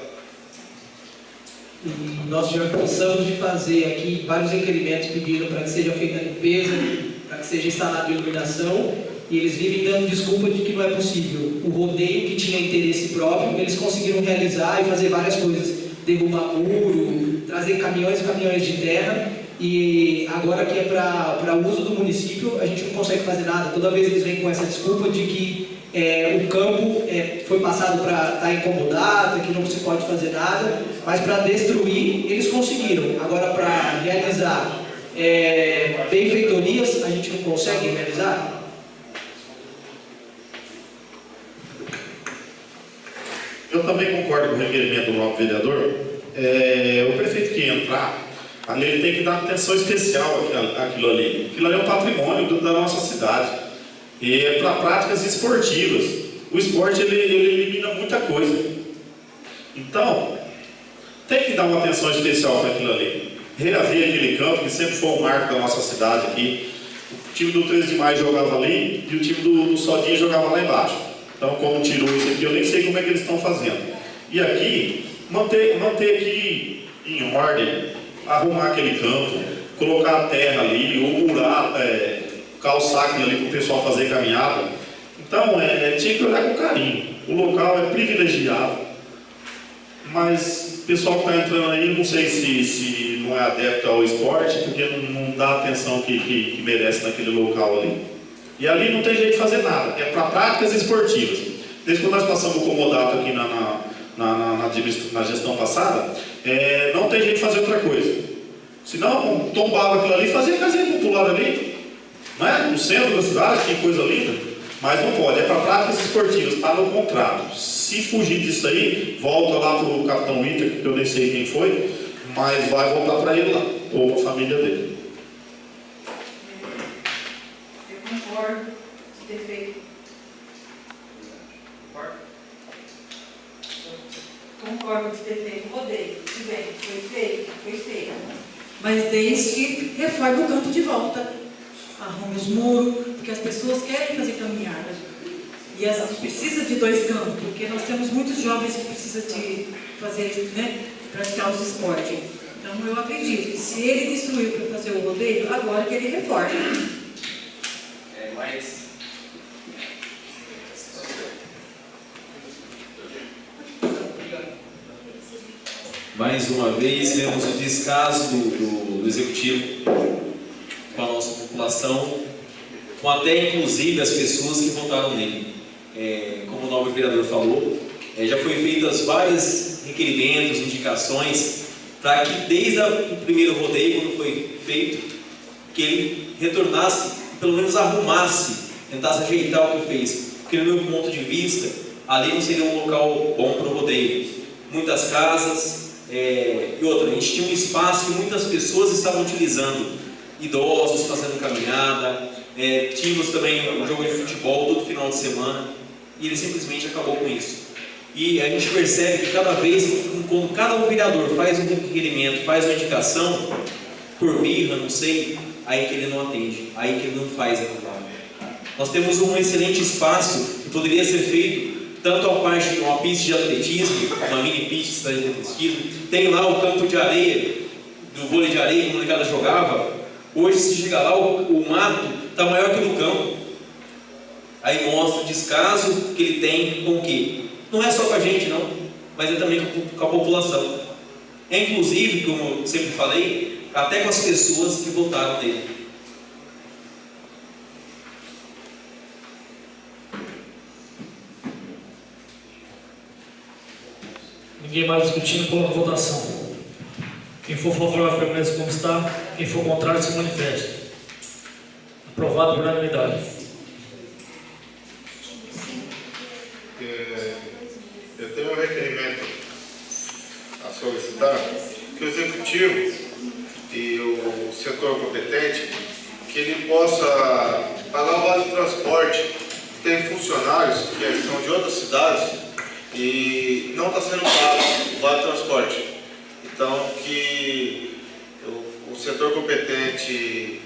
E nós já cansamos de fazer aqui vários requerimentos pedindo para que seja feita a limpeza, para que seja instalada iluminação, e eles vivem dando desculpa de que não é possível. O rodeio, que tinha interesse próprio, eles conseguiram realizar e fazer várias coisas, derrubar muro, trazer caminhões e caminhões de terra, e agora que é para uso do município, a gente não consegue fazer nada. Toda vez eles vêm com essa desculpa de que o campo foi passado para estar incomodado, que não se pode fazer nada, mas para destruir eles conseguiram. Agora, para realizar benfeitorias, a gente não consegue realizar. Eu também concordo com o requerimento do novo vereador. O prefeito que entrar, ali ele tem que dar atenção especial àquilo ali. Aquilo ali é um patrimônio da nossa cidade. E é para práticas esportivas. O esporte ele elimina muita coisa. Então, tem que dar uma atenção especial para aquilo ali. Reaver aquele campo, que sempre foi um marco da nossa cidade aqui. O time do 13 de Maio jogava ali e o time do Sodinha jogava lá embaixo. Então, como tirou isso aqui, eu nem sei como é que eles estão fazendo. E aqui, manter aqui em ordem, arrumar aquele campo, colocar a terra ali, ou murar, calçar aquilo ali para o pessoal fazer caminhada. Então, tinha que olhar com carinho. O local é privilegiado, mas o pessoal que está entrando aí, eu não sei se não é adepto ao esporte, porque não dá a atenção que merece naquele local ali. E ali não tem jeito de fazer nada, é para práticas esportivas. Desde quando nós passamos o comodato aqui na gestão passada, não tem jeito de fazer outra coisa. Senão, tombava aquilo ali e fazia casinha popular ali, não é? No centro da cidade, que coisa linda, mas não pode, é para práticas esportivas, está no contrato. Se fugir disso aí, volta lá para o capitão Ita, que eu nem sei quem foi, mas vai voltar para ele lá, ou a família dele. Concordo de ter feito. Concordo de ter feito o rodeio. Se bem, foi feito. Mas desde que reforme o campo de volta. Arrume os muros, porque as pessoas querem fazer caminhada. E elas precisam de 2 campos, porque nós temos muitos jovens que precisam de fazer, praticar os esportes. Então eu acredito que se ele destruiu para fazer o rodeio, agora que ele reforme. Mais uma vez, vemos o descaso do Executivo com a nossa população, com até inclusive as pessoas que votaram nele. Como o nobre vereador falou, já foi feitas vários requerimentos, indicações, para que desde o primeiro rodeio, quando foi feito, que ele retornasse, pelo menos arrumasse, tentasse ajeitar o que fez. Porque no meu ponto de vista, ali não seria um local bom para o rodeio. Muitas casas, e outra, a gente tinha um espaço que muitas pessoas estavam utilizando, idosos fazendo caminhada, tínhamos também um jogo de futebol todo final de semana, e ele simplesmente acabou com isso. E a gente percebe que cada vez, quando cada vereador faz um requerimento, faz uma indicação, por birra, não sei, aí que ele não atende, aí que ele não faz aquilo. Nós temos um excelente espaço que poderia ser feito tanto a parte de uma pista de atletismo, uma mini pista de atletismo, tem lá o campo de areia, do vôlei de areia que a molecada jogava. Hoje, se chegar lá, o mato está maior que o do campo. Aí mostra o descaso que ele tem com o quê? Não é só com a gente, não, mas é também com a população. inclusive, como eu sempre falei, até com as pessoas que votaram nele. Ninguém mais discutindo, coloca a votação. Quem for favorável permanece como está, quem for contrário se manifeste. Aprovado por unanimidade. Eu tenho um requerimento a solicitar que o Executivo e o setor competente que ele possa pagar o vale de transporte. Tem funcionários que são de outras cidades e não está sendo pago o vale de transporte. Então, que o setor competente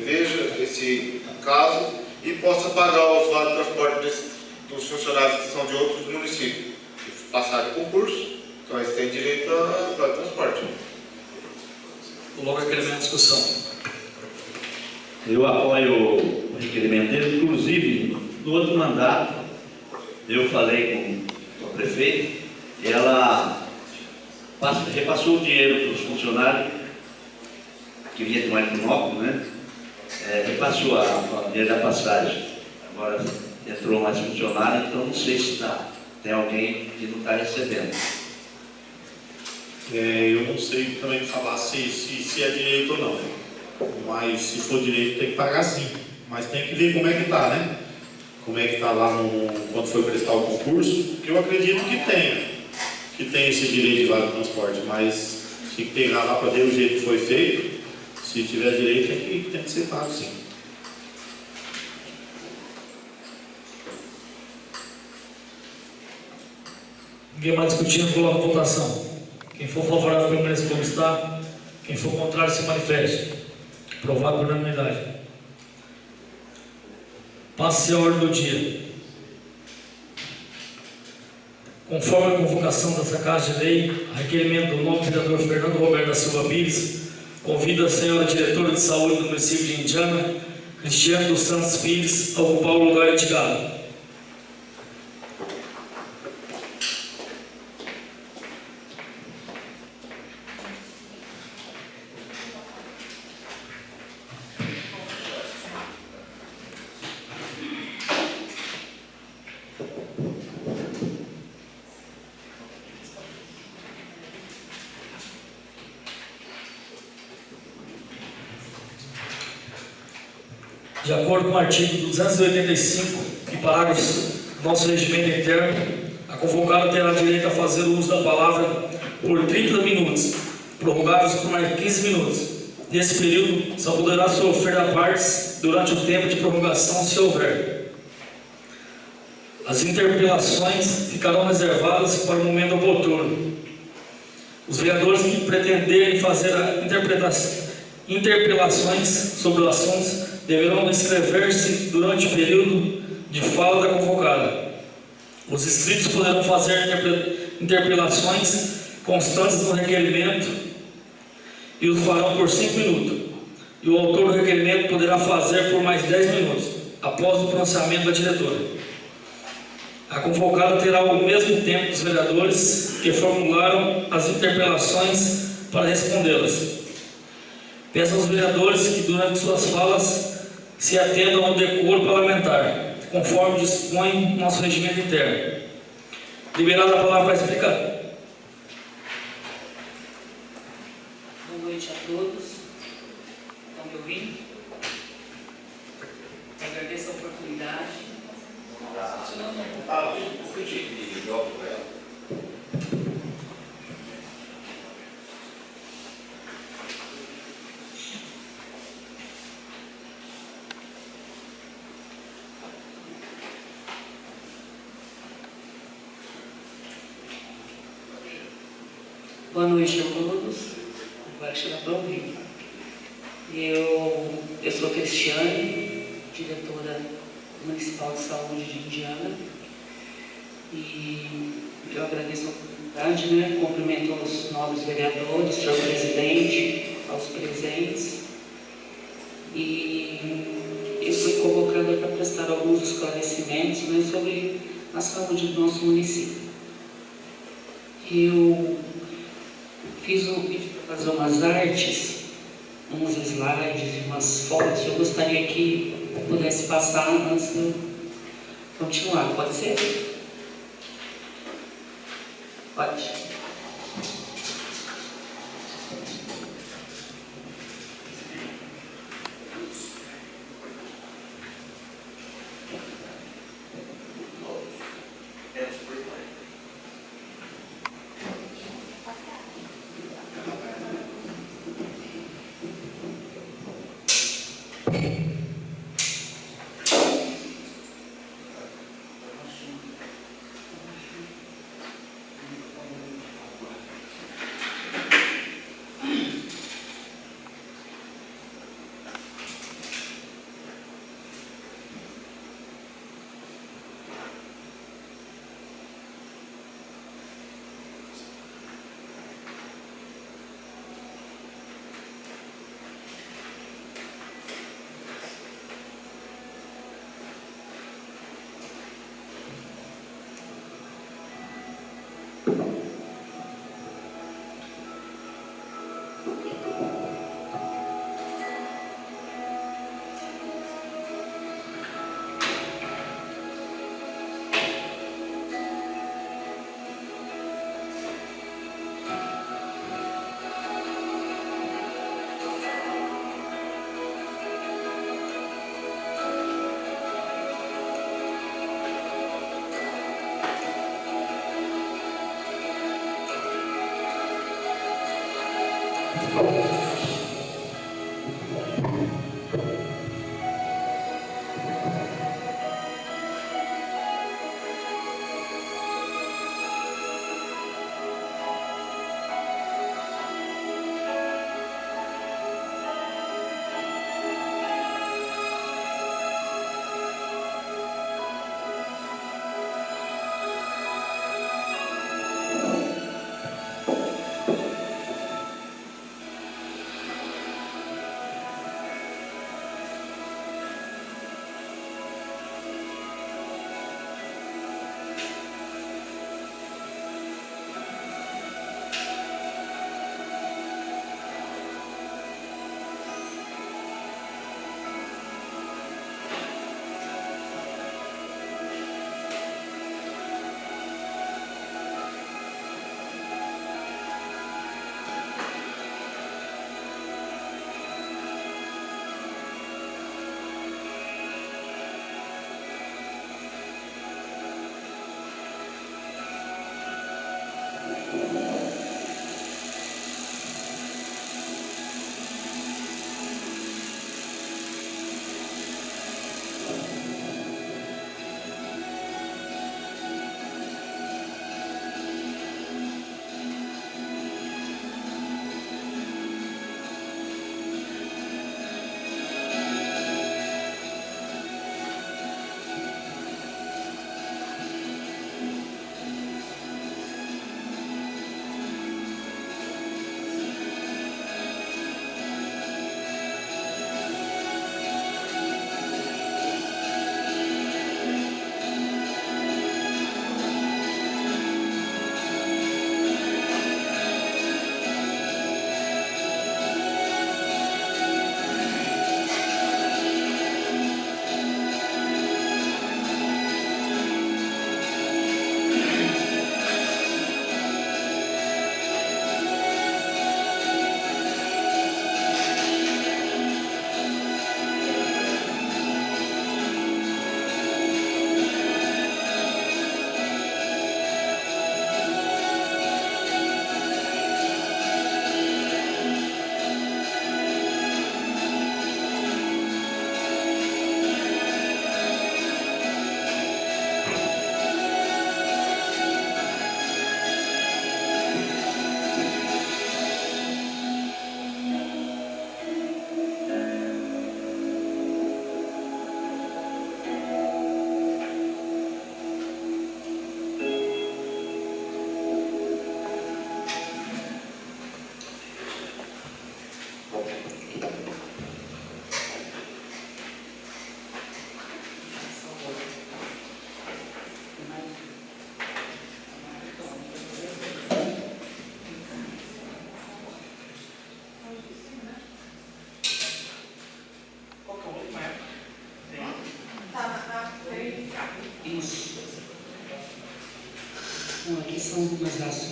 veja esse caso e possa pagar os vale de transporte dos funcionários que são de outros municípios, que passaram concurso, então eles têm direito a vale de transporte. Coloca requerimento em discussão. Eu apoio o requerimento dele, inclusive, no outro mandato, eu falei com a prefeita, e ela repassou o dinheiro para os funcionários, que vinha de Marinópolis, né? Repassou o dinheiro da passagem. Agora entrou mais funcionário, então não sei se tem alguém que não está recebendo. Eu não sei também falar se é direito ou não, né? Mas se for direito tem que pagar sim. Mas tem que ver como é que está, né? Como é que está lá quando foi prestar o concurso, porque eu acredito que tem esse direito de vale de transporte, mas tem que pegar lá para ver o jeito que foi feito. Se tiver direito tem que ser pago sim. Ninguém mais discutindo, coloca a votação. Quem for favorável permanece como está, quem for contrário se manifeste. Aprovado por unanimidade. Passe a ordem do dia. Conforme a convocação dessa Casa de Lei, a requerimento do novo vereador Fernando Roberto da Silva Pires, convida a senhora diretora de saúde do município de Indiana, Cristiane dos Santos Pires, a ocupar o lugar indicado. De acordo com o artigo 285 e parágrafos do nosso regimento interno, a convocada terá direito a fazer o uso da palavra por 30 minutos, prorrogáveis por mais 15 minutos. Nesse período, só poderá sofrer a partes durante o tempo de prorrogação, se houver. As interpelações ficarão reservadas para o momento oportuno. Os vereadores que pretenderem fazer interpelações sobre o assunto deverão inscrever-se durante o período de fala da convocada. Os inscritos poderão fazer interpelações constantes no requerimento e os farão por 5 minutos. E o autor do requerimento poderá fazer por mais 10 minutos, após o pronunciamento da diretora. A convocada terá o mesmo tempo dos vereadores que formularam as interpelações para respondê-las. Peço aos vereadores que durante suas falas se atendam ao decoro parlamentar, conforme dispõe nosso regimento interno. Liberada a palavra para explicar. Boa noite a todos. Estão me ouvindo? Agradeço a oportunidade. Boa noite a todos. Agora chega para ouvir. Eu sou Cristiane, diretora municipal de saúde de Indiana, e eu agradeço a oportunidade, né? Cumprimento os nobres vereadores, senhor presidente, aos presentes, e eu fui convocada para prestar alguns esclarecimentos, né, sobre a saúde do nosso município. Eu fiz um vídeo para fazer umas artes, uns slides e umas fotos. Eu gostaria que pudesse passar antes de eu continuar. Pode ser? Pode.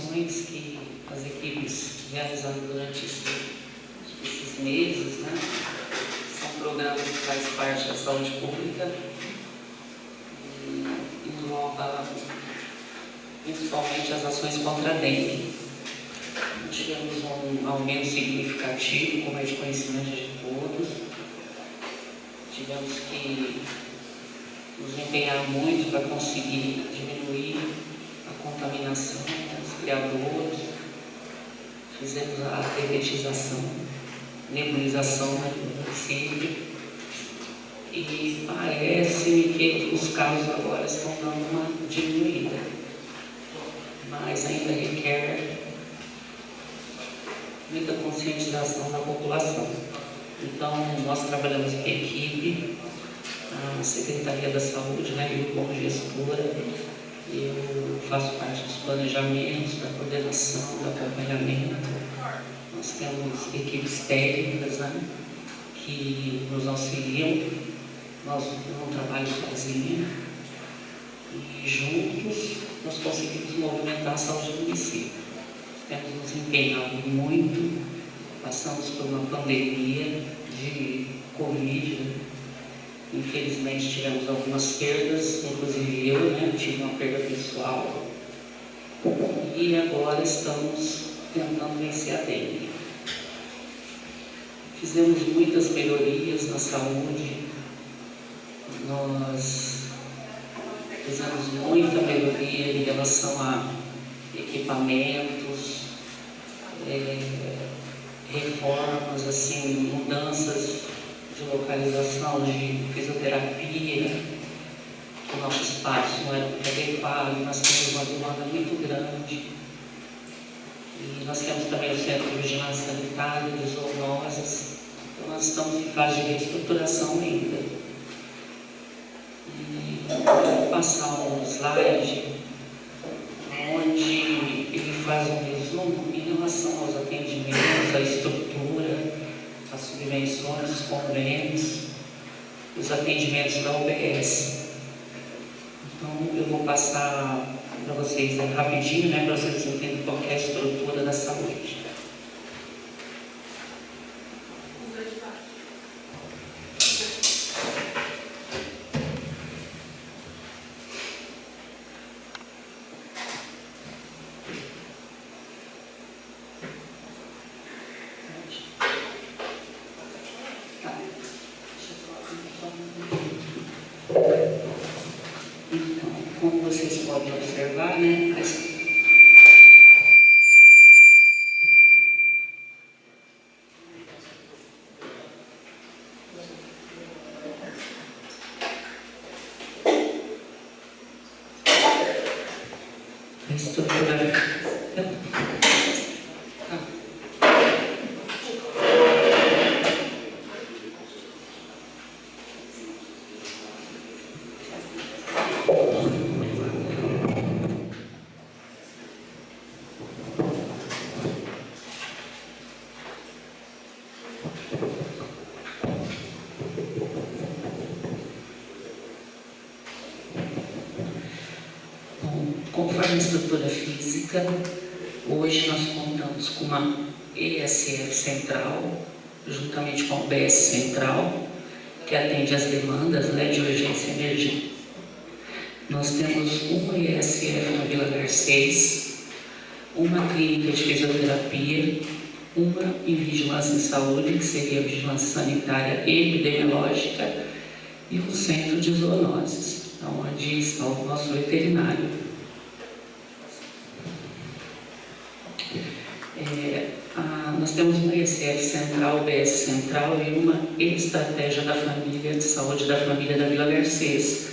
ações que as equipes realizaram durante esses meses, né? São programas que fazem parte da saúde pública e engloba principalmente as ações contra a dengue. Tivemos um aumento significativo, como é de conhecimento de todos. Tivemos que nos empenhar muito para conseguir diminuir a contaminação dos criadores. Fizemos a dedetização, nebulização do município. E parece que os casos agora estão dando uma diminuída, mas ainda requer muita conscientização da população. Então, nós trabalhamos em equipe, a Secretaria da Saúde, né, eu como gestora, eu faço parte dos planejamentos, da coordenação, do acompanhamento. Nós temos equipes técnicas, né, que nos auxiliam, nós não trabalhamos sozinhos, e juntos nós conseguimos movimentar a saúde do município. Temos nos empenhado muito, passamos por uma pandemia de Covid, né? Infelizmente tivemos algumas perdas, inclusive eu, né, tive uma perda pessoal, e agora estamos tentando vencer a dengue. Fizemos muitas melhorias na saúde, nós fizemos muita melhoria em relação a equipamentos, reformas, assim, mudanças de localização de fisioterapia, que o nosso espaço não era muito adequado, nós temos uma demanda muito grande. E nós temos também o Centro de Vigilância Sanitária, de zoonoses, então nós estamos em fase de reestruturação ainda. E vou passar um slide onde ele faz um resumo em relação aos atendimentos, à estrutura, às subvenções, os convênios, os atendimentos da UBS. Então, eu vou passar para vocês rapidinho, né, para vocês entenderem qual é a estrutura da saúde. Então, como vocês podem observar, né, a estrutura. Conforme a estrutura física, hoje nós contamos com uma ESF central, juntamente com a UBS central, que atende às demandas, né, de urgência e emergência. Nós temos uma ESF na Vila Garcês, uma clínica de fisioterapia, uma em vigilância em saúde, que seria a vigilância sanitária e epidemiológica, e o centro de zoonoses, onde está o nosso veterinário. Nós temos uma ESF central, UBS central e uma estratégia da família, de saúde da família da Vila Garcês.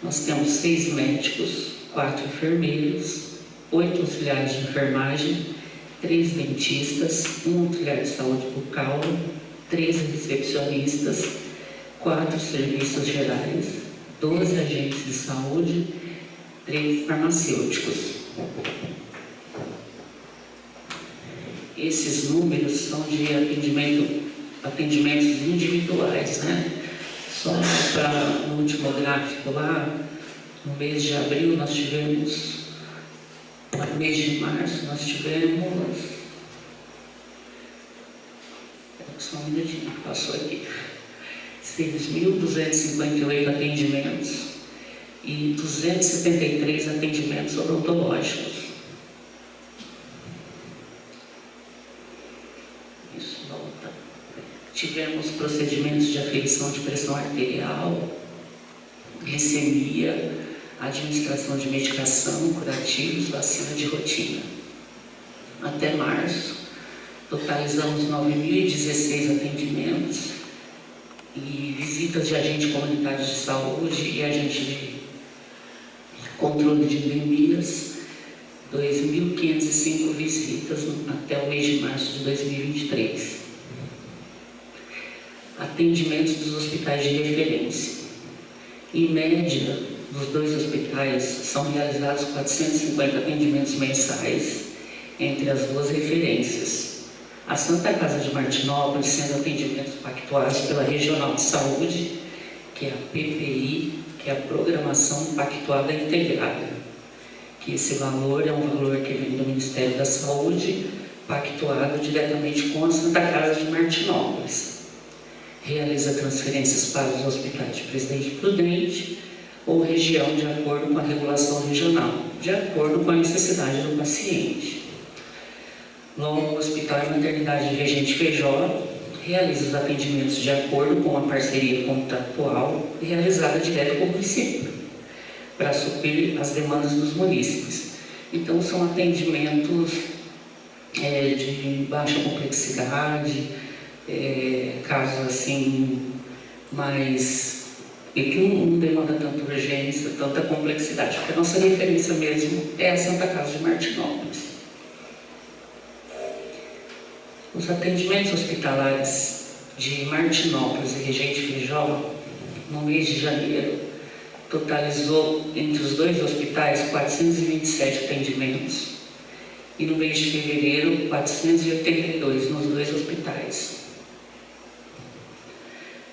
Nós temos 6 médicos, 4 enfermeiros, 8 auxiliares de enfermagem, 3 dentistas, 1 auxiliar de saúde bucal, 13 recepcionistas, 4 serviços gerais, 12 agentes de saúde, 3 farmacêuticos. Esses números são de atendimentos individuais, né? Só para no último gráfico lá, no mês de abril, nós tivemos No mês de março, nós tivemos. Só um minutinho, passou aqui. Tivemos 1.258 atendimentos e 273 atendimentos odontológicos. Isso, volta. Tivemos procedimentos de aferição de pressão arterial, glicemia, administração de medicação, curativos, vacina de rotina. Até março, totalizamos 9.016 atendimentos e visitas de agente comunitário de saúde e agente de controle de endemias, 2.505 visitas até o mês de março de 2023. Atendimentos dos hospitais de referência. Em média, nos 2 hospitais, são realizados 450 atendimentos mensais entre as 2 referências. A Santa Casa de Martinópolis sendo atendimentos pactuados pela Regional de Saúde, que é a PPI, que é a Programação Pactuada Integrada, que esse valor é um valor que vem do Ministério da Saúde, pactuado diretamente com a Santa Casa de Martinópolis. Realiza transferências para os hospitais de Presidente Prudente ou região de acordo com a regulação regional, de acordo com a necessidade do paciente. No Hospital e Maternidade de Regente Feijó, realiza os atendimentos de acordo com a parceria contratual realizada direto com o município, para suprir as demandas dos munícipes. Então, são atendimentos de baixa complexidade, casos assim, mais e que não demanda tanta urgência, tanta complexidade, porque a nossa referência mesmo é a Santa Casa de Martinópolis. Os atendimentos hospitalares de Martinópolis e Regente Feijó, no mês de janeiro, totalizou entre os 2 hospitais 427 atendimentos e no mês de fevereiro 482 nos 2 hospitais.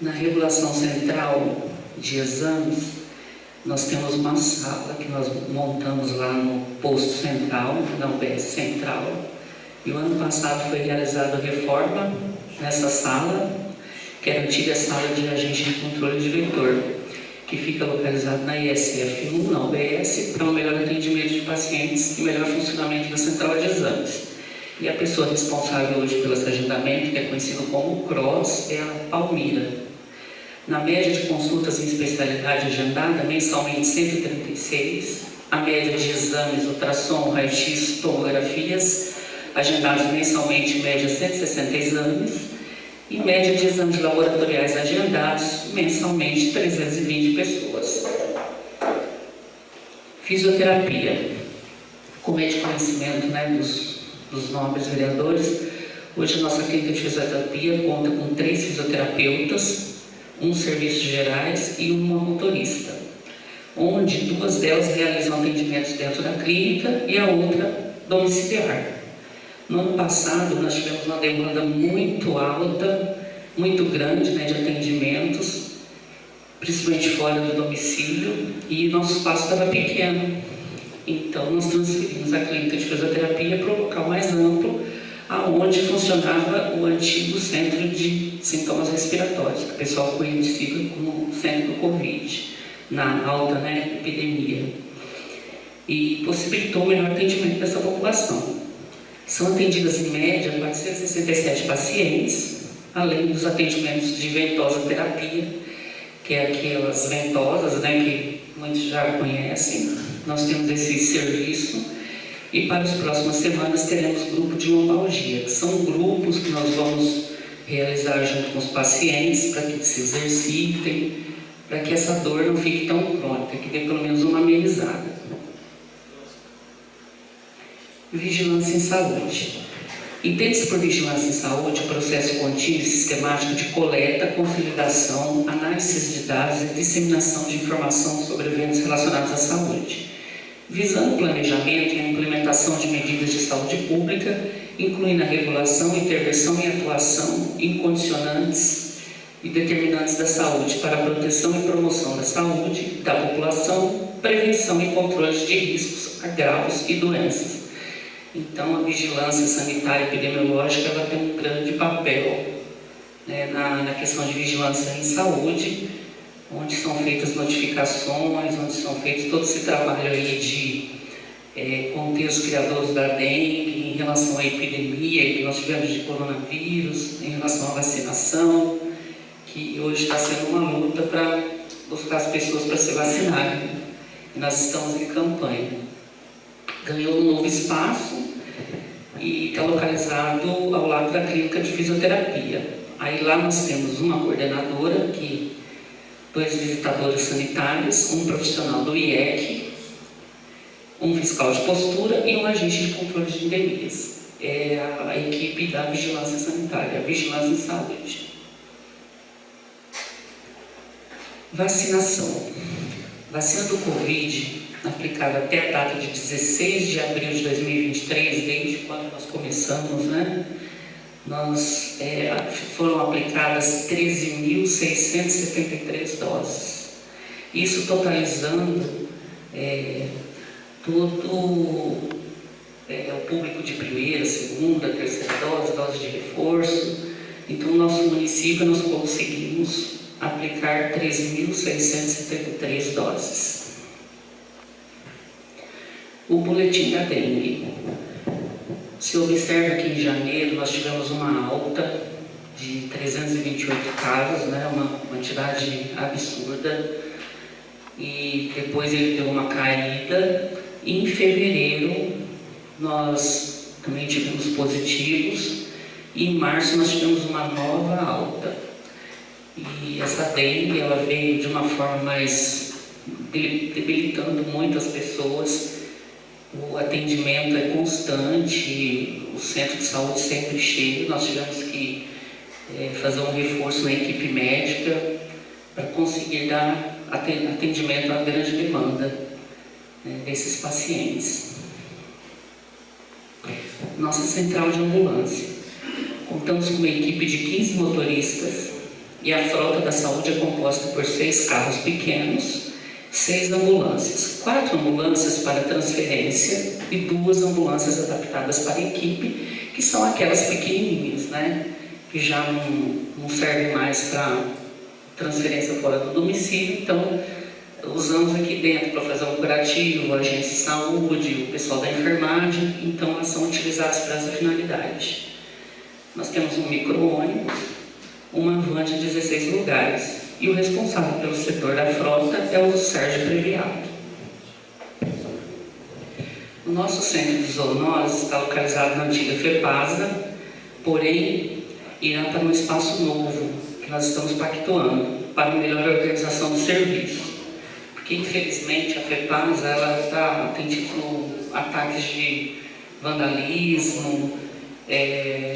Na regulação central de exames, nós temos uma sala que nós montamos lá no posto central, na UBS Central, e o ano passado foi realizada a reforma nessa sala, que era a antiga sala de agente de controle de vetor, que fica localizado na ISF1, na UBS, para um melhor atendimento de pacientes e melhor funcionamento da central de exames. E a pessoa responsável hoje pelo esse agendamento, que é conhecido como CROSS, é a Palmira. Na média de consultas em especialidade agendada, mensalmente 136, a média de exames, ultrassom, raio-x, tomografias, agendados mensalmente, média 160 exames, e média de exames laboratoriais agendados mensalmente 320 pessoas. Fisioterapia. Como é de conhecimento dos nobres vereadores, hoje a nossa clínica de fisioterapia conta com 3 fisioterapeutas, 1 serviços gerais e uma motorista, onde 2 delas realizam atendimentos dentro da clínica e a outra domiciliar. No ano passado, nós tivemos uma demanda muito alta, muito grande de atendimentos, principalmente fora do domicílio, e nosso espaço estava pequeno. Então, nós transferimos a clínica de fisioterapia para um local mais amplo, aonde funcionava o antigo centro de sintomas respiratórios, que o pessoal conhecido como centro do Covid, na alta epidemia. E possibilitou o melhor atendimento dessa população. São atendidas em média 467 pacientes, além dos atendimentos de ventosa terapia, que é aquelas ventosas, que muitos já conhecem. Nós temos esse serviço e para as próximas semanas teremos grupo de lombalgia, que são grupos que nós vamos realizar junto com os pacientes para que se exercitem, para que essa dor não fique tão crônica, que dê pelo menos uma amenizada. Vigilância em saúde. Entende-se por vigilância em saúde o processo contínuo e sistemático de coleta, consolidação, análise de dados e disseminação de informação sobre eventos relacionados à saúde, visando o planejamento e a implementação de medidas de saúde pública, incluindo a regulação, intervenção e atuação em condicionantes e determinantes da saúde para a proteção e promoção da saúde da população, prevenção e controle de riscos, agravos e doenças. Então, a vigilância sanitária e epidemiológica ela tem um grande papel, né, na questão de vigilância em saúde, onde são feitas notificações, onde são feitos todo esse trabalho aí de conter os criadores da dengue, em relação à epidemia que nós tivemos de coronavírus, em relação à vacinação, que hoje está sendo uma luta para buscar as pessoas para se vacinarem. E nós estamos em campanha. Ganhou um novo espaço e está localizado ao lado da clínica de fisioterapia. Aí lá nós temos uma coordenadora, 2 visitadores sanitários, um profissional do IEC, um fiscal de postura e um agente de controle de endemias. É a equipe da vigilância sanitária, a vigilância em saúde. Vacinação. Vacina do Covid, aplicada até a data de 16 de abril de 2023, desde quando nós começamos, né? Foram aplicadas 13.673 doses. Isso totalizando todo o público de primeira, segunda, terceira dose de reforço. Então, no nosso município, nós conseguimos aplicar 13.673 doses. O boletim da dengue. Se observa que em janeiro nós tivemos uma alta de 328 casos, né, uma quantidade absurda, e depois ele deu uma caída. E em fevereiro nós também tivemos positivos, e em março nós tivemos uma nova alta. E essa dengue ela veio de uma forma mais debilitando muito as pessoas. O atendimento é constante, o centro de saúde sempre cheio. Nós tivemos que fazer um reforço na equipe médica para conseguir dar atendimento à grande demanda desses pacientes. Nossa central de ambulância. Contamos com uma equipe de 15 motoristas e a frota da saúde é composta por 6 carros pequenos, 6 ambulâncias, 4 ambulâncias para transferência e 2 ambulâncias adaptadas para a equipe, que são aquelas pequenininhas, né? Que já não servem mais para transferência fora do domicílio. Então, usamos aqui dentro para fazer um curativo, a agência de saúde, o pessoal da enfermagem. Então, elas são utilizadas para essa finalidade. Nós temos um micro-ônibus, uma van de 16 lugares. E o responsável pelo setor da frota é o Sérgio Previato. O nosso centro de zoonose está localizado na antiga FEPASA, porém irá para um espaço novo que nós estamos pactuando para uma melhor organização do serviço. Porque infelizmente a FEPASA tem tido ataques de vandalismo,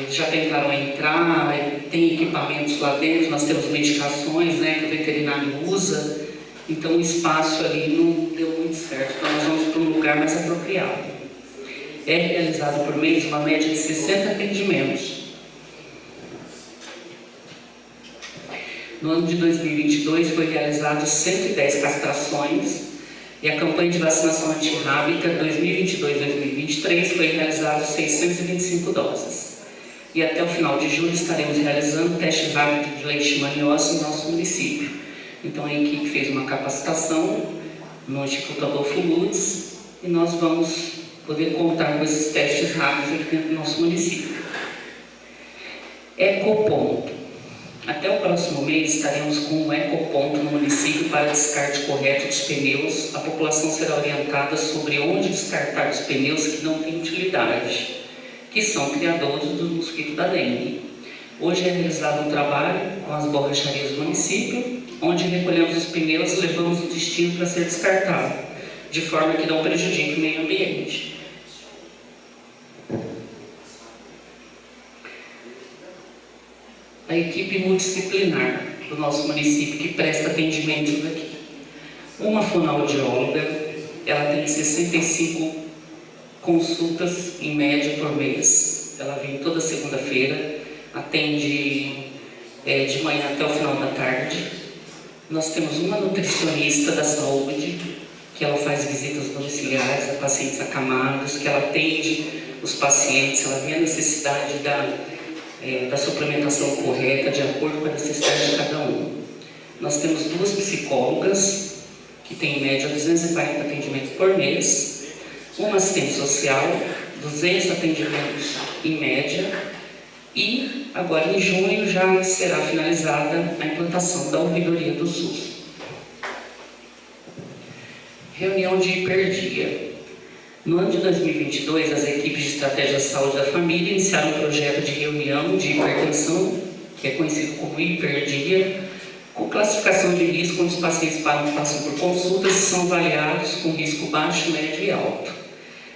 já tentaram entrar, tem equipamentos lá dentro, nós temos medicações, né, que o veterinário usa, então o espaço ali não deu muito certo, então nós vamos para um lugar mais apropriado. É realizado por mês uma média de 60 atendimentos. No ano de 2022 foi realizado 110 castrações e a campanha de vacinação antirrábica 2022-2023 foi realizado 625 doses. E até o final de julho estaremos realizando teste rápido de leishmaniose no nosso município. Então a equipe fez uma capacitação no Instituto Adolfo Lutz e nós vamos poder contar com esses testes rápidos aqui dentro do nosso município. Ecoponto. Até o próximo mês estaremos com um ecoponto no município para descarte correto dos pneus. A população será orientada sobre onde descartar os pneus que não têm utilidade, que são criadores do mosquito da dengue. Hoje é realizado um trabalho com as borracharias do município, onde recolhemos os pneus e levamos o destino para ser descartado, de forma que não prejudique o meio ambiente. A equipe multidisciplinar do nosso município que presta atendimentos aqui. Uma fonoaudióloga, ela tem 65 consultas em média por mês. Ela vem toda segunda-feira, atende de manhã até o final da tarde. Nós temos uma nutricionista da saúde, que ela faz visitas domiciliares a pacientes acamados, que ela atende os pacientes, ela vê a necessidade da suplementação correta, de acordo com a necessidade de cada um. Nós temos 2 psicólogas, que tem em média 240 atendimentos por mês, uma assistente social, 200 atendimentos em média, e agora em junho já será finalizada a implantação da ouvidoria do SUS. Reunião de hiperdia. No ano de 2022, as equipes de estratégia de saúde da família iniciaram um projeto de reunião de hipertensão, que é conhecido como hiperdia, com classificação de risco, onde os pacientes passam por consultas e são avaliados com risco baixo, médio e alto.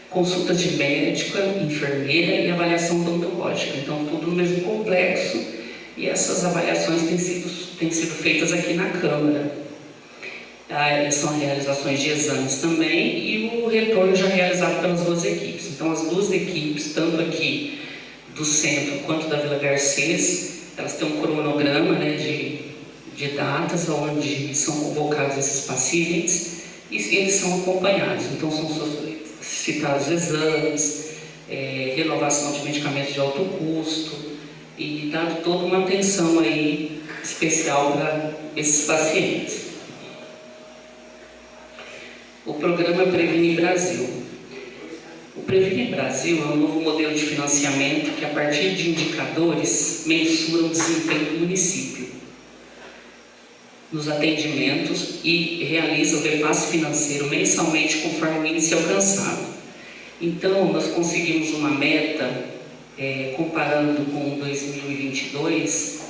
Consulta de médica, enfermeira e avaliação odontológica. Então, tudo no mesmo complexo, e essas avaliações têm sido feitas aqui na Câmara. São realizações de exames também, e o retorno já realizado pelas 2 equipes. Então, as 2 equipes, tanto aqui do centro quanto da Vila Garcês, elas têm um cronograma, né, de datas onde são convocados esses pacientes e eles são acompanhados. Então, são solicitados exames, renovação de medicamentos de alto custo e dado toda uma atenção aí especial para esses pacientes. O programa Previne Brasil. O Previne Brasil é um novo modelo de financiamento que, a partir de indicadores, mensura o desempenho do município nos atendimentos e realiza o repasse financeiro mensalmente conforme o índice alcançado. Então, nós conseguimos uma meta, comparando com 2022,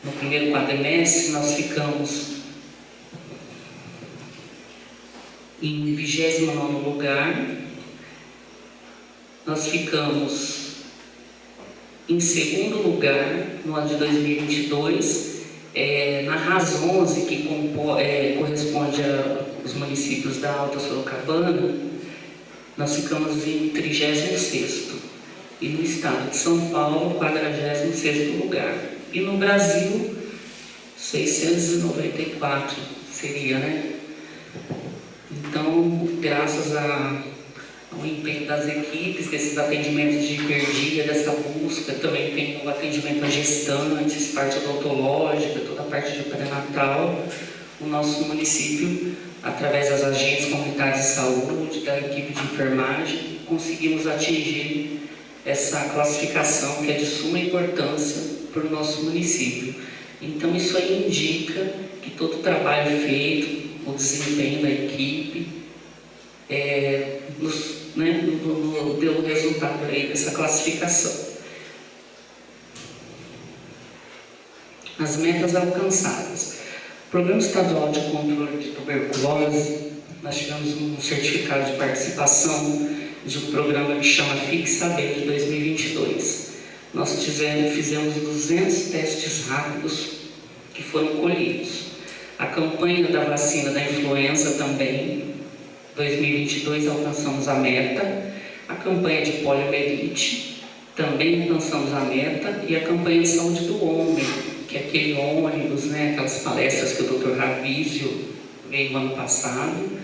no primeiro quadrimestre, nós ficamos em 29º lugar, nós ficamos em 2º lugar no ano de 2022, na RAS 11, que corresponde aos municípios da Alta Sorocabana, nós ficamos em 36º, e no estado de São Paulo, 46º lugar, e no Brasil, 694 seria, né? Então, graças ao empenho das equipes, desses atendimentos de hiperdia, dessa busca, também tem o atendimento a gestantes, parte odontológica, toda a parte de pré-natal, o nosso município, através das agentes comunitárias de saúde, da equipe de enfermagem, conseguimos atingir essa classificação que é de suma importância para o nosso município. Então, isso aí indica que todo o trabalho feito, o desempenho da equipe, deu o resultado aí dessa classificação. As metas alcançadas. Programa Estadual de Controle de Tuberculose, nós tivemos um certificado de participação de um programa que chama Fique Sabendo de 2022. Nós fizemos 200 testes rápidos que foram colhidos. A campanha da vacina da influenza também, 2022 alcançamos a meta. A campanha de poliomielite, também alcançamos a meta. E a campanha de saúde do homem, que é aquele ônibus, né, aquelas palestras que o Dr. Ravizio veio ano passado.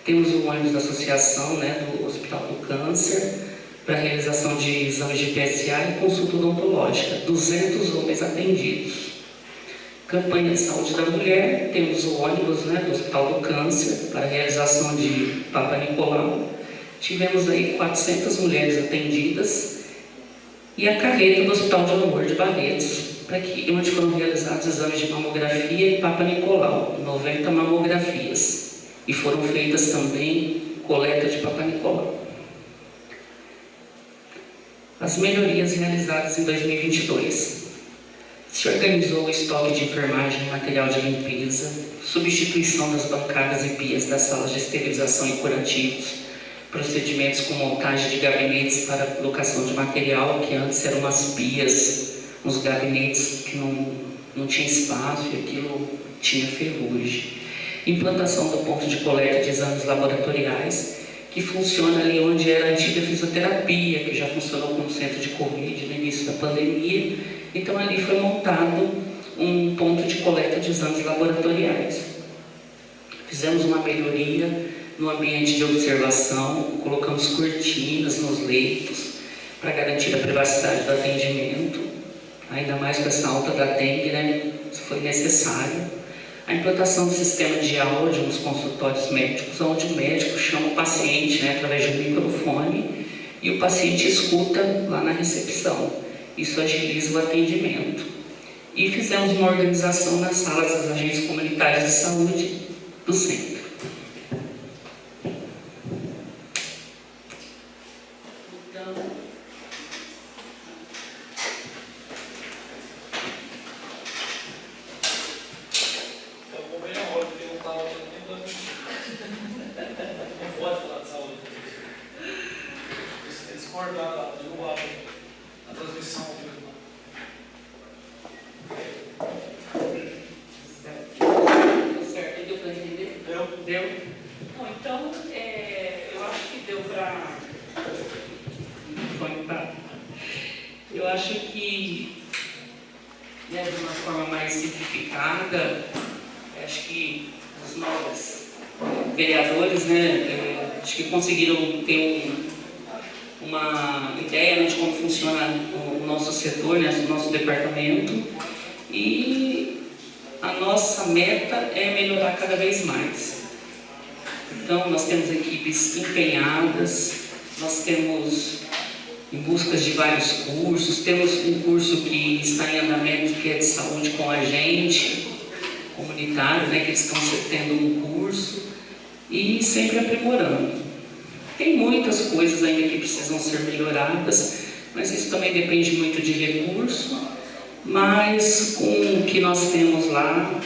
Temos o ônibus da associação, né, do Hospital do Câncer, para realização de exames de PSA e consulta odontológica. 200 homens atendidos. Campanha de saúde da mulher, temos o ônibus, né, do Hospital do Câncer para realização de Papa Nicolau. Tivemos aí 400 mulheres atendidas e a carreta do Hospital de Amor de Barretos, onde foram realizados exames de mamografia e Papa Nicolau, 90 mamografias, e foram feitas também coleta de Papa Nicolau. As melhorias realizadas em 2022. Se organizou o estoque de enfermagem e material de limpeza, substituição das bancadas e pias das salas de esterilização e curativos, procedimentos com montagem de gabinetes para locação de material, que antes eram umas pias, uns gabinetes que não tinha espaço e aquilo tinha ferrugem. Implantação do ponto de coleta de exames laboratoriais, que funciona ali onde era a antiga fisioterapia, que já funcionou como centro de Covid no início da pandemia. Então ali foi montado um ponto de coleta de exames laboratoriais. Fizemos uma melhoria no ambiente de observação, colocamos cortinas nos leitos para garantir a privacidade do atendimento, ainda mais com essa alta da dengue, né? Isso foi necessário. A implantação do sistema de áudio nos consultórios médicos, onde o médico chama o paciente, né, através de um microfone, e o paciente escuta lá na recepção. Isso agiliza o atendimento. E fizemos uma organização nas salas das agências comunitárias de saúde do centro. Eu acho que, né, de uma forma mais simplificada, acho que os novos vereadores, né, acho que conseguiram ter uma ideia, né, de como funciona o nosso setor, né, o nosso departamento, e a nossa meta é melhorar cada vez mais. Então, nós temos equipes empenhadas, nós temos em busca de vários cursos, temos um curso que está em andamento, que é de saúde com a gente, comunitário, né, que eles estão tendo um curso, e sempre aprimorando. Tem muitas coisas ainda que precisam ser melhoradas, mas isso também depende muito de recurso, mas com o que nós temos lá,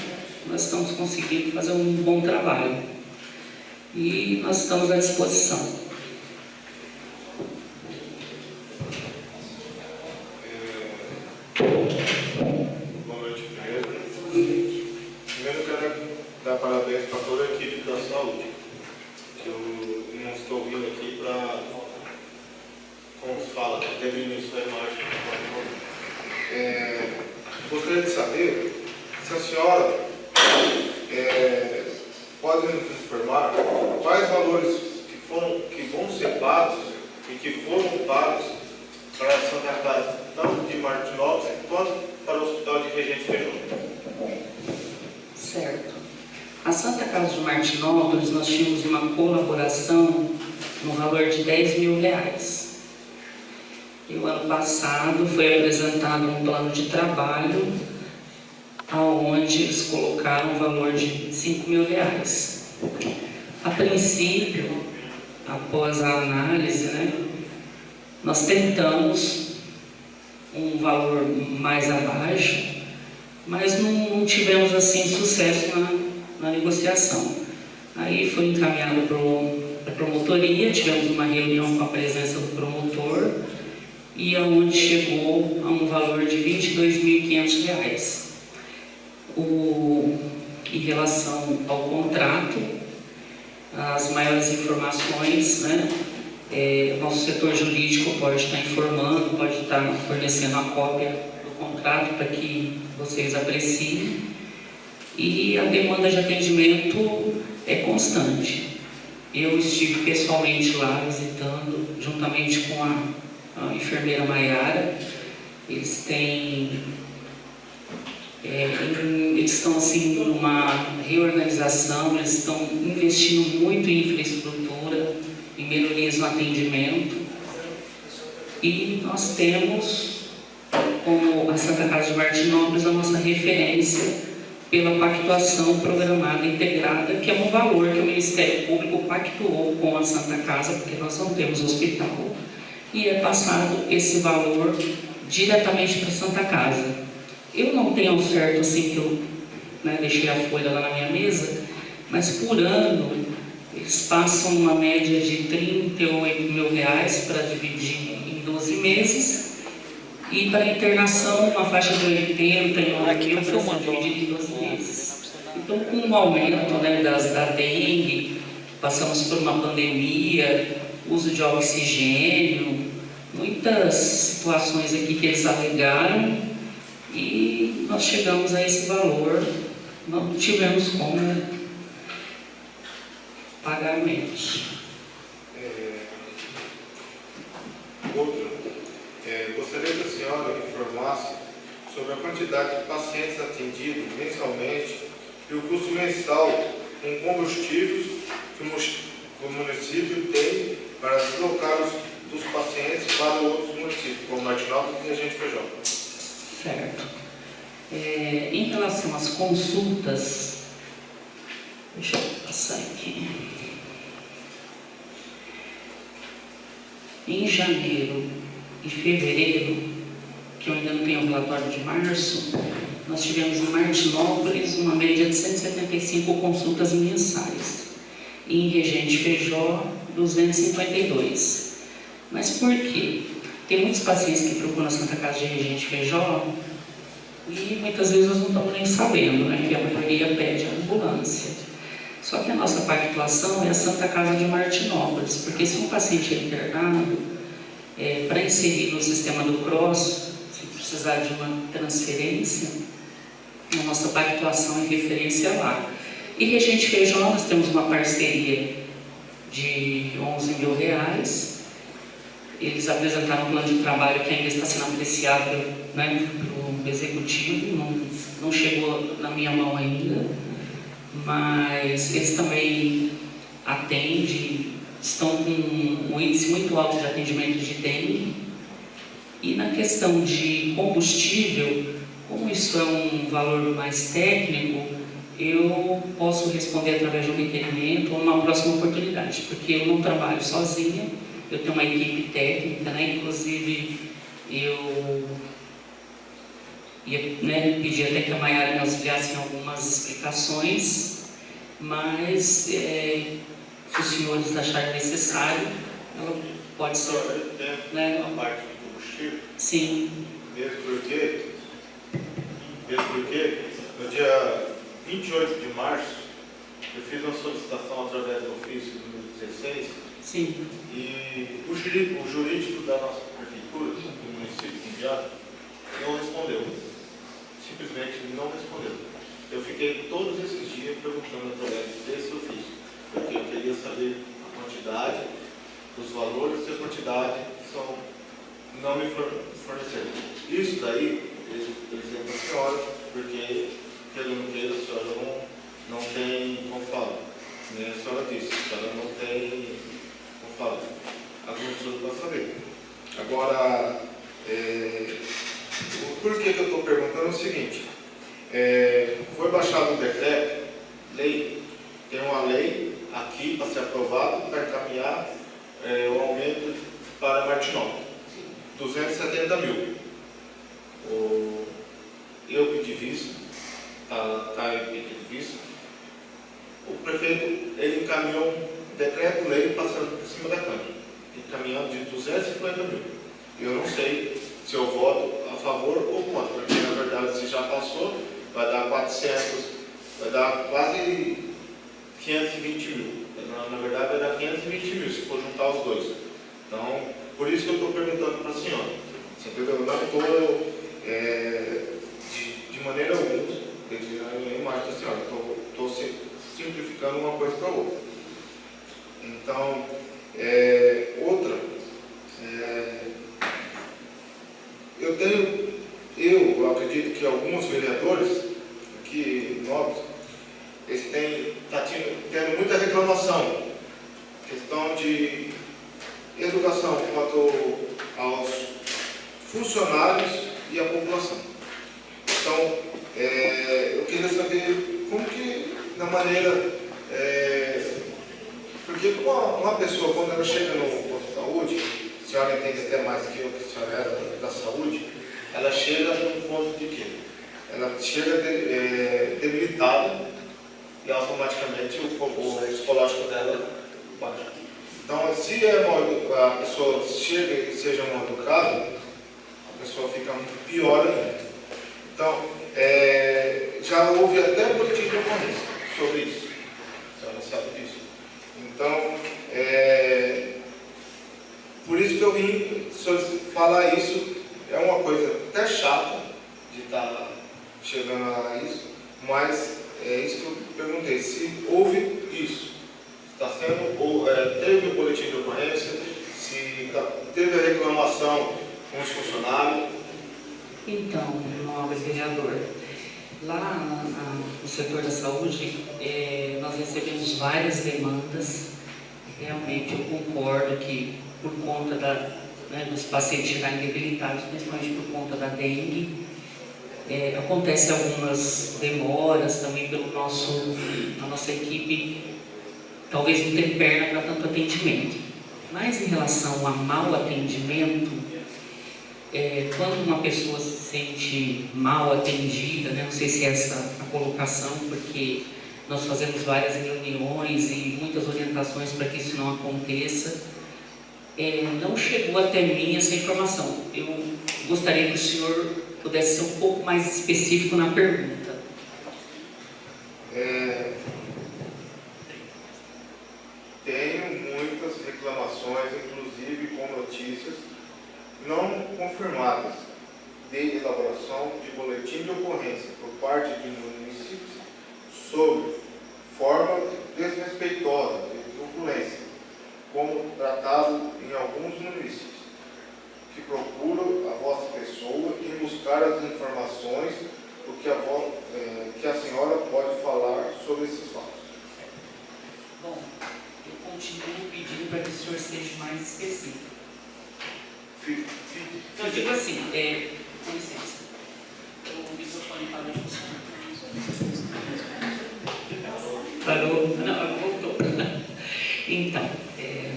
nós estamos conseguindo fazer um bom trabalho. E nós estamos à disposição. Boa noite, primeiro. Primeiro eu quero dar parabéns para toda a equipe da saúde. Eu não estou vindo aqui para, como se fala, teve início da imagem. Gostaria de saber se a senhora pode nos informar quais valores que vão ser pagos e que foram pagos para a Santa Casa, tanto de Martinópolis quanto para o Hospital de Regente Feijó. Certo. A Santa Casa de Martinópolis, nós tínhamos uma colaboração no valor de R$10.000. E o ano passado foi apresentado um plano de trabalho aonde eles colocaram um valor de R$5.000. A princípio, após a análise, né, nós tentamos um valor mais abaixo, mas não tivemos assim sucesso na negociação. Aí foi encaminhado para a promotoria, tivemos uma reunião com a presença do promotor, e aonde chegou a um valor de R$22.500. Em relação ao contrato, as maiores informações, né, nosso setor jurídico pode estar informando, pode estar fornecendo a cópia do contrato para que vocês apreciem, e a demanda de atendimento é constante. Eu estive pessoalmente lá visitando, juntamente com a enfermeira Maiara. Eles estão assim numa reorganização, eles estão investindo muito em infraestrutura, em melhorias no atendimento, e nós temos como a Santa Casa de Martinópolis a nossa referência pela pactuação programada integrada, que é um valor que o Ministério Público pactuou com a Santa Casa, porque nós não temos hospital, e é passado esse valor diretamente para a Santa Casa. Eu não tenho ao certo assim que eu, né, deixei a folha lá na minha mesa, mas por ano eles passam uma média de R$38.000 para dividir em 12 meses, e para a internação uma faixa de R$89.000 para ser dividido em 12 meses. Então, com o aumento, né, da dengue, passamos por uma pandemia, uso de oxigênio, muitas situações aqui que eles alegaram, E nós chegamos a esse valor, não tivemos como pagar menos. Gostaria que a senhora informasse sobre a quantidade de pacientes atendidos mensalmente e o custo mensal com combustíveis que o município tem para deslocar dos pacientes para outros municípios, como Martinópolis e Regente Feijó. Certo. Em relação às consultas, deixa eu passar aqui. Em janeiro e fevereiro, que eu ainda não tenho o relatório de março, nós tivemos em Martinópolis uma média de 175 consultas mensais. E em Regente Feijó, 252. Mas por quê? Tem muitos pacientes que procuram a Santa Casa de Regente Feijó e muitas vezes nós não estamos nem sabendo, né? Que a maioria pede a ambulância. Só que a nossa pactuação é a Santa Casa de Martinópolis, porque se um paciente é internado, para inserir no sistema do CROSS, se precisar de uma transferência, a nossa pactuação é referência lá. E Regente Feijó, nós temos uma parceria de R$11.000. Eles apresentaram um plano de trabalho que ainda está sendo apreciado, né, pelo executivo, não chegou na minha mão ainda, mas eles também atendem, estão com um índice muito alto de atendimento de dengue. E na questão de combustível, como isso é um valor mais técnico, eu posso responder através de um requerimento ou uma próxima oportunidade, porque eu não trabalho sozinha, eu tenho uma equipe técnica, né? Inclusive eu ia, né, pedir até que a Maiara me auxiliasse em algumas explicações, mas se os senhores acharem necessário, ela pode ser. Né? A parte do combustível? Sim. Mesmo porque no dia 28 de março eu fiz uma solicitação através do ofício número 16. Sim. E o jurídico da nossa prefeitura, do município de Indiana, não respondeu. Simplesmente não respondeu. Eu fiquei todos esses dias perguntando através desse ofício, porque eu queria saber a quantidade, os valores e a quantidade não me forneceram. Isso daí, eles dizem para a senhora, porque, queira ou não queira, a senhora não tem como falar. Nem a senhora disse, a senhora não tem como falar. A consulta para saber. Agora, por que eu estou perguntando é o seguinte, foi baixado um decreto, lei, tem uma lei aqui para ser aprovada, para encaminhar o aumento para Martinópolis, 270 mil. Eu pedi visto, está em pedido visto. O prefeito, ele encaminhou um decreto-lei passando por cima da Câmara, encaminhando de 250 mil. Eu não sei se eu voto a favor ou contra, porque na verdade se já passou, vai dar 400, vai dar quase 520 mil. Na verdade vai dar 520 mil, se for juntar os dois. Então, por isso que eu estou perguntando para a senhora. Você entendeu? Eu não estou de maneira alguma retirando mais da senhora. Estou simplificando uma coisa para outra. Então, outra, eu acredito que alguns vereadores aqui novos, eles estão tendo muita reclamação, questão de educação quanto aos funcionários e à população. Então, eu queria saber como que, na maneira, porque uma pessoa, quando ela chega no posto de saúde, a senhora entende até mais que eu, que a senhora era da saúde, ela chega num ponto de quê? Ela chega debilitada e automaticamente o psicológico dela baixa. Então, se a pessoa chega e seja mal educada, a pessoa fica pior ainda. Então, já houve até boletim de ocorrência sobre isso. A senhora sabe disso. Então, por isso que eu vim falar isso. É uma coisa até chata de estar chegando a isso, mas é isso que eu perguntei, se houve isso, está sendo, ou teve o boletim de ocorrência, se teve a reclamação com os funcionários. Então, nobre vereador, lá no setor da saúde, nós recebemos várias demandas. Realmente eu concordo que por conta dos pacientes ficarem debilitados, principalmente por conta da dengue, acontece algumas demoras também a nossa equipe talvez não tenha perna para tanto atendimento. Mas em relação a mau atendimento, quando uma pessoa se sente mal atendida, não sei se é essa a colocação, porque nós fazemos várias reuniões e muitas orientações para que isso não aconteça, não chegou até mim essa informação. Eu gostaria que o senhor pudesse ser um pouco mais específico na pergunta. Tenho muitas reclamações, inclusive com notícias não confirmadas, de elaboração de boletim de ocorrência por parte de municípios sobre forma desrespeitosa de truculência, como tratado em alguns municípios, que procuram a vossa pessoa em buscar as informações do que a senhora pode falar sobre esses fatos. Bom, eu continuo pedindo para que o senhor seja mais específico. Eu digo assim, com licença, o microfone parou de funcionar. Parou? Não, voltou. Então,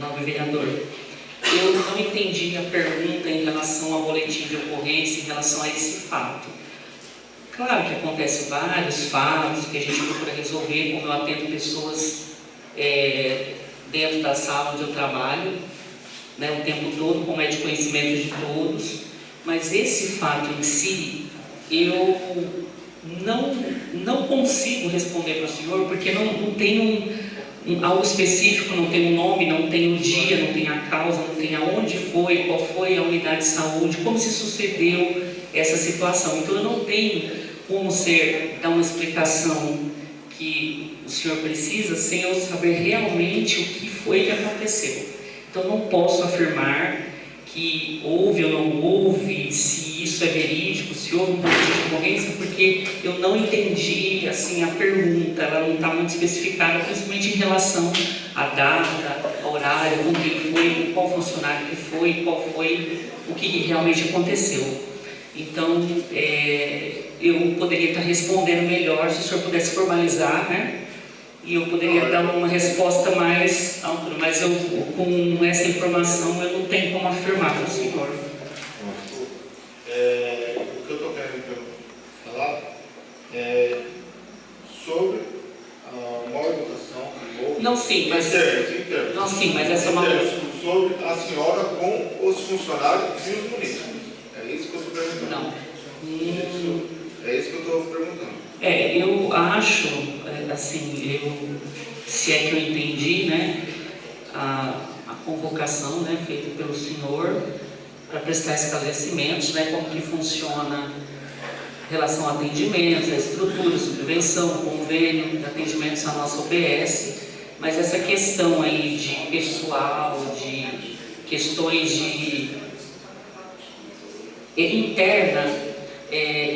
nobre vereador, eu não entendi a pergunta em relação ao boletim de ocorrência, em relação a esse fato. Claro que acontecem vários fatos que a gente procura resolver, como eu atendo pessoas dentro da sala onde eu trabalho, o tempo todo, como é de conhecimento de todos, mas esse fato em si, eu não consigo responder para o senhor, porque não tem algo específico, não tem um nome, não tem o dia, não tem a causa, não tem aonde foi, qual foi a unidade de saúde, como se sucedeu essa situação. Então eu não tenho como dar uma explicação que o senhor precisa sem eu saber realmente o que foi que aconteceu. Então não posso afirmar que houve ou não houve, se isso é verídico, se houve um boletim de ocorrência, porque eu não entendi assim, a pergunta, ela não está muito especificada, principalmente em relação à data, ao horário, com quem foi, qual funcionário que foi, qual foi o que realmente aconteceu. Então, eu poderia estar respondendo melhor se o senhor pudesse formalizar, e eu poderia dar uma resposta mais ampla, mas com essa informação eu não tenho como afirmar para o senhor. O que eu estou querendo falar é sobre a má educação. Não, sim, mas não, sim, mas essa é uma sobre a senhora com os funcionários e os munícipes. É isso que eu estou perguntando. Não. É isso que eu estou perguntando. Eu acho, assim, se é que eu entendi, a convocação, feita pelo senhor para prestar esclarecimentos, como que funciona em relação a atendimentos, a estrutura, subvenção, convênio, atendimentos à nossa OBS, mas essa questão aí de pessoal, de questões interna,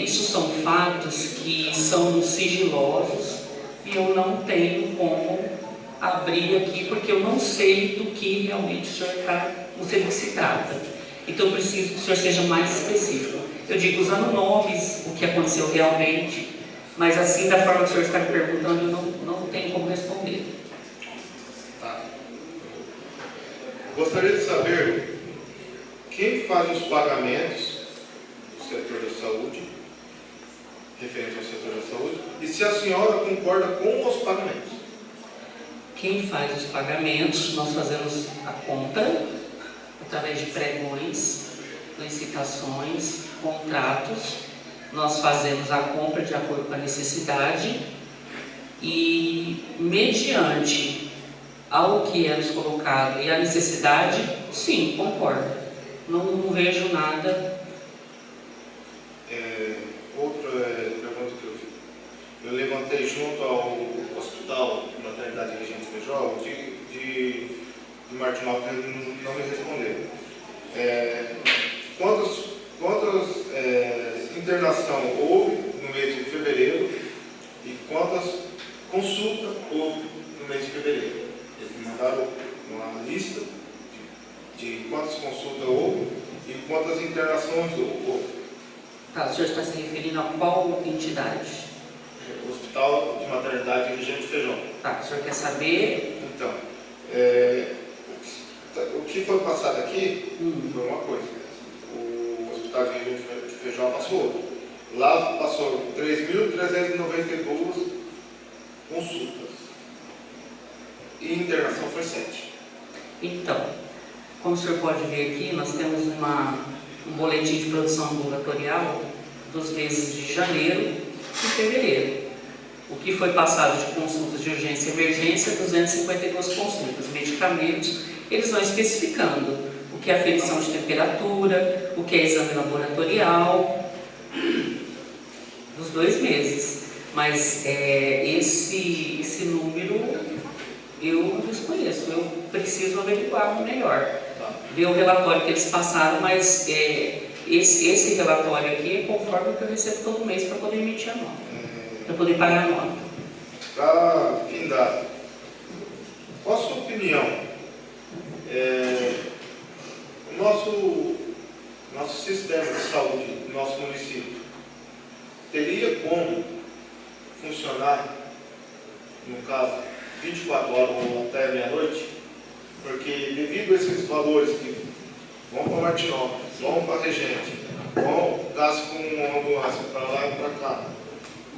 isso são fatos que são sigilosos e eu não tenho como abrir aqui porque eu não sei do que realmente o senhor não sei do que se trata. Então eu preciso que o senhor seja mais específico. Eu digo usando nomes, o que aconteceu realmente, mas assim da forma que o senhor está me perguntando, eu não tenho como responder. Tá. Gostaria de saber quem faz os pagamentos setor da saúde, referente ao setor da saúde, e se a senhora concorda com os pagamentos. Quem faz os pagamentos, nós fazemos a conta através de pregões, licitações, contratos, nós fazemos a compra de acordo com a necessidade e mediante ao que é nos colocado e a necessidade, sim, concordo. Não vejo nada. Outra pergunta junto ao Hospital de Maternidade Regente Feijó, de Martinópolis não me responderam. Quantas internações houve no mês de fevereiro e quantas consultas houve no mês de fevereiro? Eles me mandaram uma lista de quantas consultas houve e quantas internações houve. Tá, o senhor está se referindo a qual entidade? O Hospital de Maternidade Regente Feijó. Tá, o senhor quer saber? Então, o que foi passado aqui foi uma coisa. O Hospital de Regente Feijó passou outra. Lá passou 3.392 consultas. E internação foi 7. Então, como o senhor pode ver aqui, nós temos um boletim de produção ambulatorial dos meses de janeiro e fevereiro. O que foi passado de consultas de urgência e emergência, 252 consultas. Medicamentos, eles vão especificando o que é aferição de temperatura, o que é exame laboratorial, dos 2 meses. Mas esse número eu desconheço, eu preciso averiguar melhor. Ver o relatório que eles passaram, mas esse relatório aqui é conforme o que eu recebo todo mês para poder emitir a nota, para poder pagar a nota. Para findar, qual a sua opinião? O nosso sistema de saúde do nosso município teria como funcionar, no caso, 24 horas ou até meia-noite? Porque devido a esses valores que vão para Martinópolis, vão para Regente, vão gasto com uma ambulância para lá e para cá,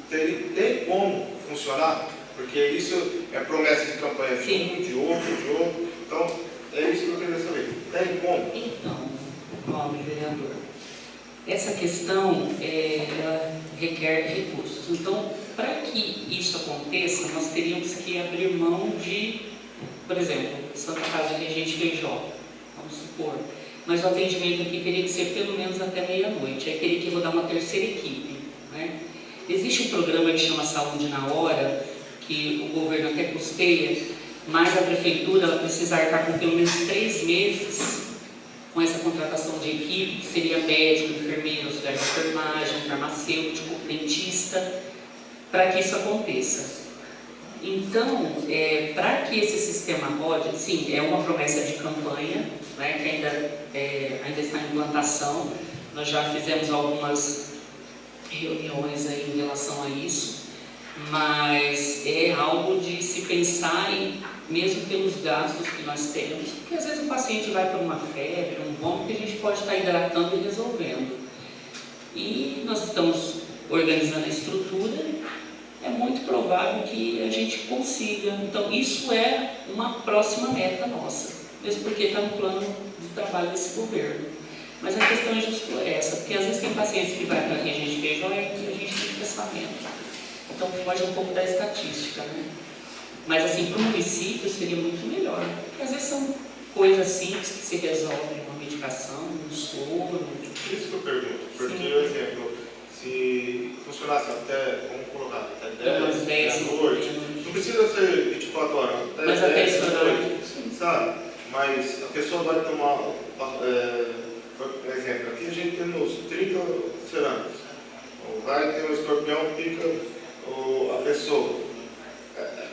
tem como funcionar? Porque isso é promessa de campanha de um, de outro. Então, é isso que eu queria saber. Tem como? Então, nobre vereador, essa questão ela requer recursos. Então, para que isso aconteça, nós teríamos que abrir mão de, por exemplo, Santa Casa de Regente Feijó, vamos supor. Mas o atendimento aqui teria que ser pelo menos até meia-noite. Aí teria que rodar uma terceira equipe, né? Existe um programa que chama Saúde na Hora, que o governo até custeia, mas a prefeitura ela precisa arcar com pelo menos 3 meses com essa contratação de equipe, que seria médico, enfermeiro, auxiliar de enfermagem, farmacêutico, dentista, para que isso aconteça. Então, para que esse sistema rode, sim, é uma promessa de campanha, né, que ainda está em implantação. Nós já fizemos algumas reuniões aí em relação a isso, mas é algo de se pensar em, mesmo pelos gastos que nós temos, porque às vezes o paciente vai por uma febre, um vômito, que a gente pode estar hidratando e resolvendo. E nós estamos organizando a estrutura, é muito provável que a gente consiga. Então, isso é uma próxima meta nossa, mesmo porque está no plano de trabalho desse governo. Mas a questão é justo essa, porque às vezes tem pacientes que vai para quem a gente Feijó e a gente tem pensamento. Então, foge um pouco da estatística, né? Mas, assim, para o município seria muito melhor, porque às vezes são coisas simples que se resolvem, uma medicação, um soro. Isso que eu pergunto, porque, por exemplo, se funcionasse até, vamos colocar, até 10 da noite, não precisa ser 24 horas, mas até 10 da noite, sim, sabe? Mas a pessoa vai tomar, por exemplo, aqui a gente tem uns 30 cerâmicos, vai ter um escorpião, pica a pessoa,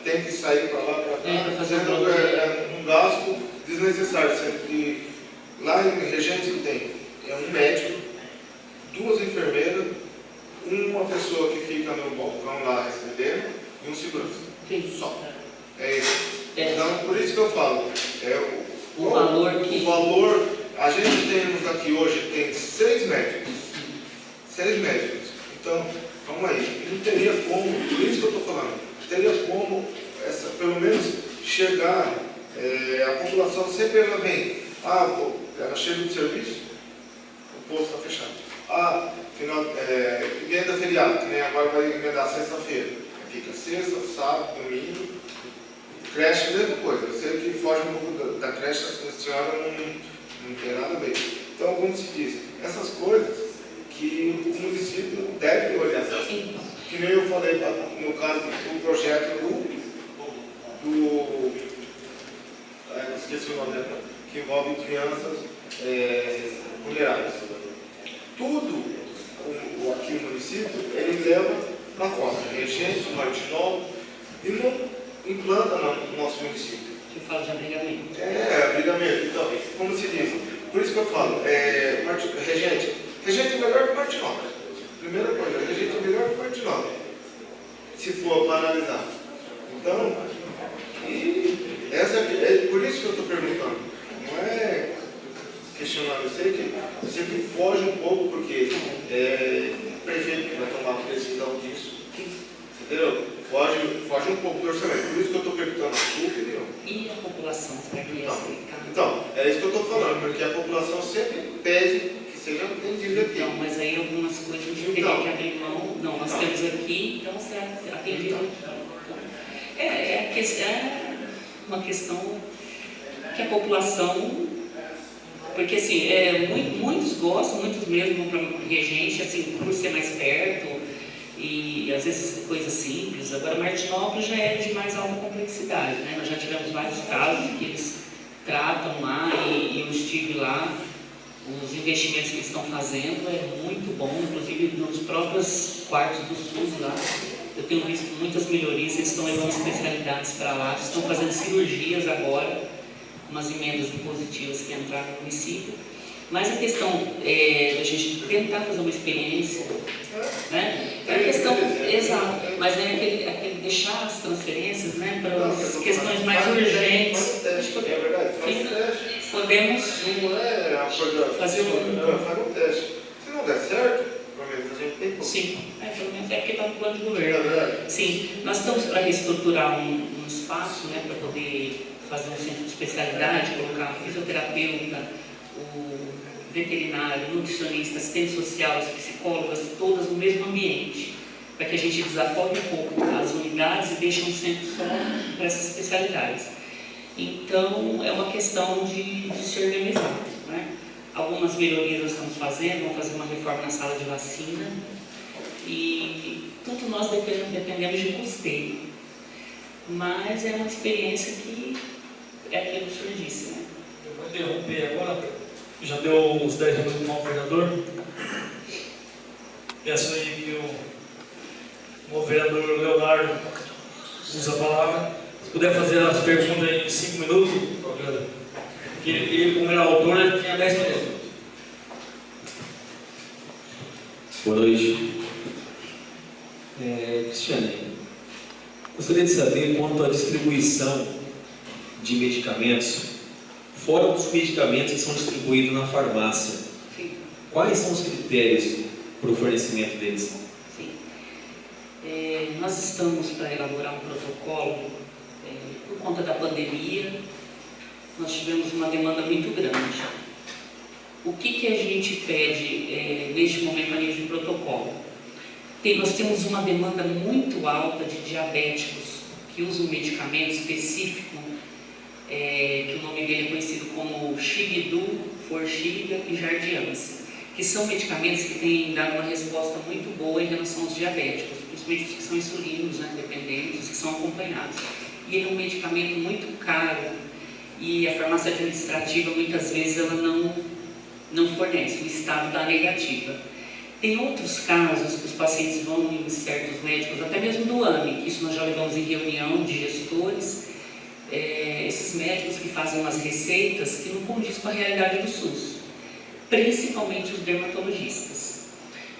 tem que sair para lá, para cá, fazendo um gasto desnecessário, sendo que lá em Regente tem um médico, 2 enfermeiras, uma pessoa que fica no balcão lá recebendo e um segurança. Sim. Só. É isso. Então, por isso que eu falo, o valor que... O valor, a gente temos aqui hoje, tem 6 médicos. 6 médicos. Então, vamos aí. Não teria como, por isso que eu estou falando, teria como, pelo menos, chegar, a população sempre ela vem, ela chega do serviço, o posto está fechado. Emenda feriado, que nem agora vai emendar sexta-feira. Fica sexta, sábado, domingo. Creche, mesma coisa. Eu sei que foge um pouco da creche, a senhora não tem nada a ver. Então, como se diz, essas coisas que o município deve olhar. Que nem eu falei no do projeto não esqueci o nome, que envolve crianças vulneráveis. Tudo aqui no município, ele leva para fora, Regente, Martinópolis, e não implanta no nosso município. Eu falo de abrigamento. Abrigamento. Então, como se diz? Por isso que eu falo, Regente é melhor que Martinópolis. Primeira coisa, Regente é melhor que Martinópolis, se for para analisar. Então, por isso que eu estou perguntando. Não é questionando, eu sei que foge um pouco, porque o prefeito que vai tomar a decisão disso, entendeu? Foge um pouco do orçamento. Por isso que eu estou perguntando a sua opinião. E a população, será que Então, é isso que eu estou falando, porque a população sempre pede que seja atendido aqui. Então, mas aí algumas coisas a gente teria que abrir mão. Não, nós temos aqui, então será atendido aqui. É uma questão que a população, porque assim, muitos gostam, muitos mesmo vão para o Regente, assim, por ser mais perto, e às vezes coisas simples. Agora, Martinópolis já é de mais alta complexidade, né? Nós já tivemos vários casos que eles tratam lá, e eu estive lá. Os investimentos que eles estão fazendo é muito bom, inclusive nos próprios quartos do SUS lá. Eu tenho visto muitas melhorias, eles estão levando especialidades para lá, estão fazendo cirurgias agora, umas emendas impositivas que entraram no município. Mas a questão da gente tentar fazer uma experiência, né? É a questão, exato, mas é aquele deixar as transferências, né, para as questões mais urgentes. Podemos fazer um teste. Se não der certo, pelo menos a gente tem. Sim, pelo menos é porque está no plano de governo. Sim, nós estamos para reestruturar um espaço, né, para poder fazer um centro de especialidade, colocar fisioterapeuta, o veterinário, nutricionista, assistente social, as psicólogas, todas no mesmo ambiente, para que a gente desafogue um pouco as unidades e deixe um centro só para essas especialidades. Então, é uma questão de se organizar, né? Algumas melhorias nós estamos fazendo, vamos fazer uma reforma na sala de vacina, e tudo nós dependemos de custeio. Mas é uma experiência que é aquilo que o senhor disse, né? Eu vou interromper agora, já deu os 10 minutos para o vereador. Peço aí que o vereador Leonardo use a palavra. Se puder fazer as perguntas em 5 minutos, ele como era autor, ele tinha 10 minutos. Boa noite. Cristiane, gostaria de saber quanto à distribuição de medicamentos, fora dos medicamentos que são distribuídos na farmácia. Sim. Quais são os critérios para o fornecimento deles? Sim. Nós estamos para elaborar um protocolo. Por conta da pandemia, nós tivemos uma demanda muito grande. O que a gente pede neste momento a nível de protocolo? Nós temos uma demanda muito alta de diabéticos que usam um medicamento específico, que o nome dele é conhecido como Xigdu, Forxiga e Jardiance, que são medicamentos que têm dado uma resposta muito boa em relação aos diabéticos, principalmente os que são insulinos, né, dependentes, os que são acompanhados. E ele é um medicamento muito caro e a farmácia administrativa muitas vezes ela não fornece, o estado dá negativa. Tem outros casos que os pacientes vão em certos médicos, até mesmo do AME, que isso nós já levamos em reunião de gestores, esses médicos que fazem umas receitas que não condiz com a realidade do SUS, principalmente os dermatologistas.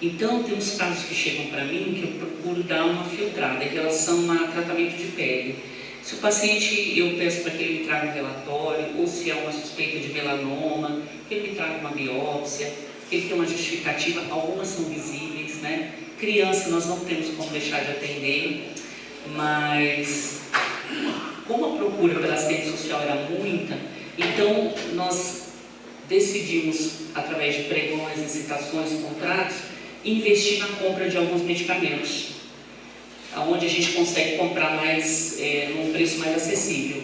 Então, tem uns casos que chegam para mim que eu procuro dar uma filtrada em relação a tratamento de pele. Se o paciente, eu peço para que ele me traga um relatório, ou se há uma suspeita de melanoma, que ele me traga uma biópsia, que ele tenha uma justificativa, algumas são visíveis, né? Criança nós não temos como deixar de atender, mas como a procura pela assistente social era muita, então nós decidimos, através de pregões, licitações, contratos, investir na compra de alguns medicamentos, onde a gente consegue comprar mais, num preço mais acessível.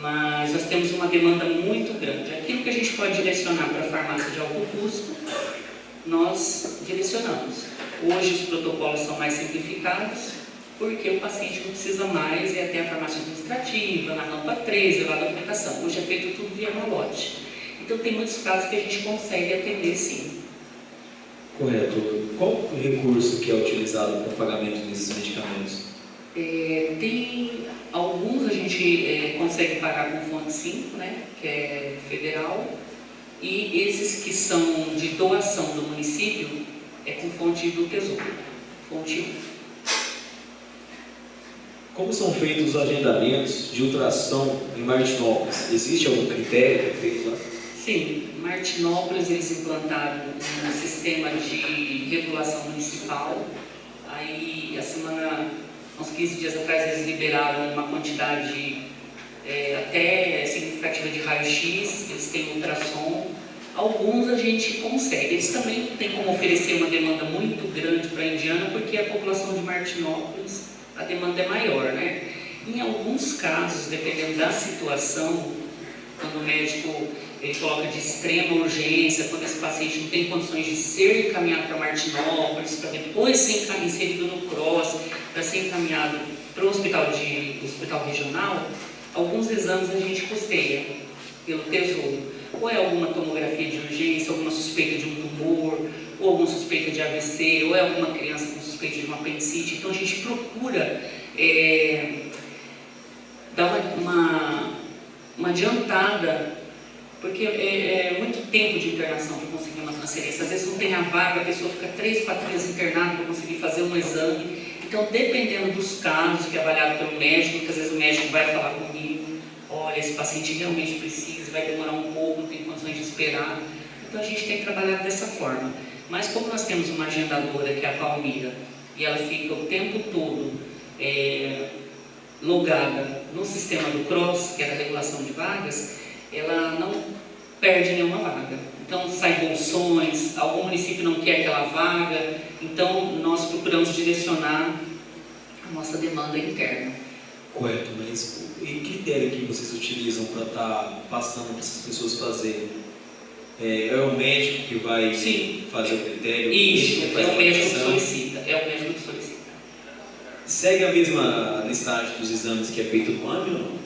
Mas nós temos uma demanda muito grande. Aquilo que a gente pode direcionar para a farmácia de alto custo, nós direcionamos. Hoje os protocolos são mais simplificados, porque o paciente não precisa mais ir até a farmácia administrativa, na rampa 3, levar a documentação. Hoje é feito tudo via malote. Então tem muitos casos que a gente consegue atender sim. Correto. Qual o recurso que é utilizado para o pagamento desses medicamentos? Tem alguns a gente consegue pagar com fonte 5, né, que é federal, e esses que são de doação do município é com fonte do Tesouro, fonte 1. Como são feitos os agendamentos de ultrassom em Martinópolis? Existe algum critério que é feito lá? Sim, em Martinópolis eles implantaram um sistema de regulação municipal. Aí, uns 15 dias atrás, eles liberaram uma quantidade até significativa de raio-x, eles têm ultrassom. Alguns a gente consegue. Eles também não têm como oferecer uma demanda muito grande para a Indiana, porque a população de Martinópolis, a demanda é maior, né? Em alguns casos, dependendo da situação, quando o médico ele coloca de extrema urgência, quando esse paciente não tem condições de ser encaminhado para Martinópolis, para depois ser inserido no CROSS, para ser encaminhado para o hospital regional, alguns exames a gente custeia pelo Tesouro. Ou é alguma tomografia de urgência, alguma suspeita de um tumor, ou alguma suspeita de AVC, ou é alguma criança com suspeita de uma apendicite. Então a gente procura dar uma adiantada, porque é muito tempo de internação para conseguir uma transferência. Às vezes não tem a vaga, a pessoa fica 3, 4 dias internada para conseguir fazer um exame. Então, dependendo dos casos que é avaliado pelo médico, muitas vezes o médico vai falar comigo, olha, esse paciente realmente precisa, vai demorar um pouco, não tem condições de esperar. Então a gente tem trabalhado dessa forma. Mas como nós temos uma agendadora, que é a Palmira, e ela fica o tempo todo logada no sistema do CROSS, que é a regulação de vagas, ela não perde nenhuma vaga. Então sai bolsões, algum município não quer aquela vaga, então nós procuramos direcionar a nossa demanda interna. Correto, mas e critério que vocês utilizam para estar passando para essas pessoas fazerem? É o médico que vai fazer o critério? Isso, é o médico que solicita. É o médico que solicita. Segue a mesma listagem dos exames que é feito no AMI ou não?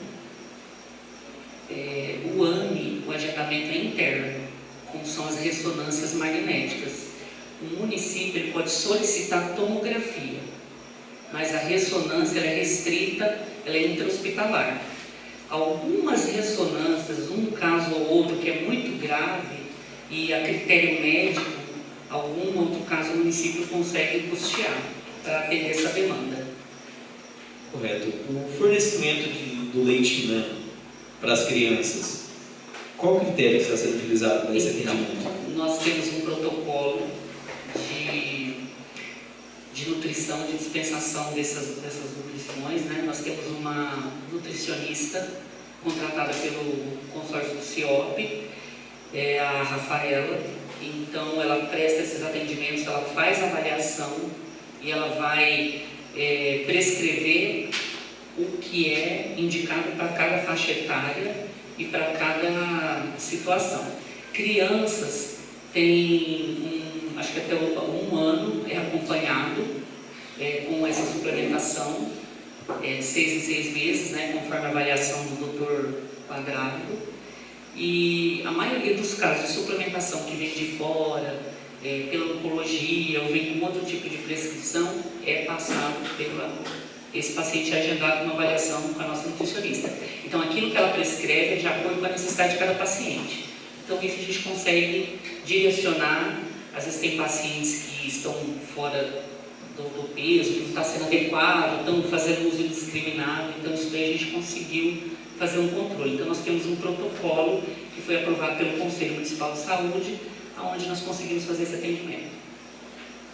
O AMI, o agendamento é interno, como são as ressonâncias magnéticas. O município ele pode solicitar tomografia, mas a ressonância ela é restrita, ela é intra-hospitalar. Algumas ressonâncias, um caso ou outro que é muito grave e a critério médico, algum outro caso o município consegue custear para atender essa demanda. Correto. O fornecimento do leite NAN para as crianças, qual o critério que está sendo utilizado para esse atendimento? Nós temos um protocolo de nutrição, de dispensação dessas nutrições, né? Nós temos uma nutricionista contratada pelo consórcio do CIOP, a Rafaela. Então ela presta esses atendimentos, ela faz a avaliação e ela vai prescrever o que é indicado para cada faixa etária e para cada situação. Crianças têm acho que até 1 ano é acompanhado com essa suplementação, 6 em 6 meses, né, conforme a avaliação do doutor Quadrado. E a maioria dos casos de suplementação que vem de fora, pela oncologia ou vem com outro tipo de prescrição, é passado esse paciente é agendado uma avaliação com a nossa nutricionista. Então, aquilo que ela prescreve é de acordo com a necessidade de cada paciente. Então, isso a gente consegue direcionar. Às vezes tem pacientes que estão fora do peso, que não está sendo adequado, estão fazendo uso indiscriminado. Então, isso daí a gente conseguiu fazer um controle. Então, nós temos um protocolo que foi aprovado pelo Conselho Municipal de Saúde, onde nós conseguimos fazer esse atendimento.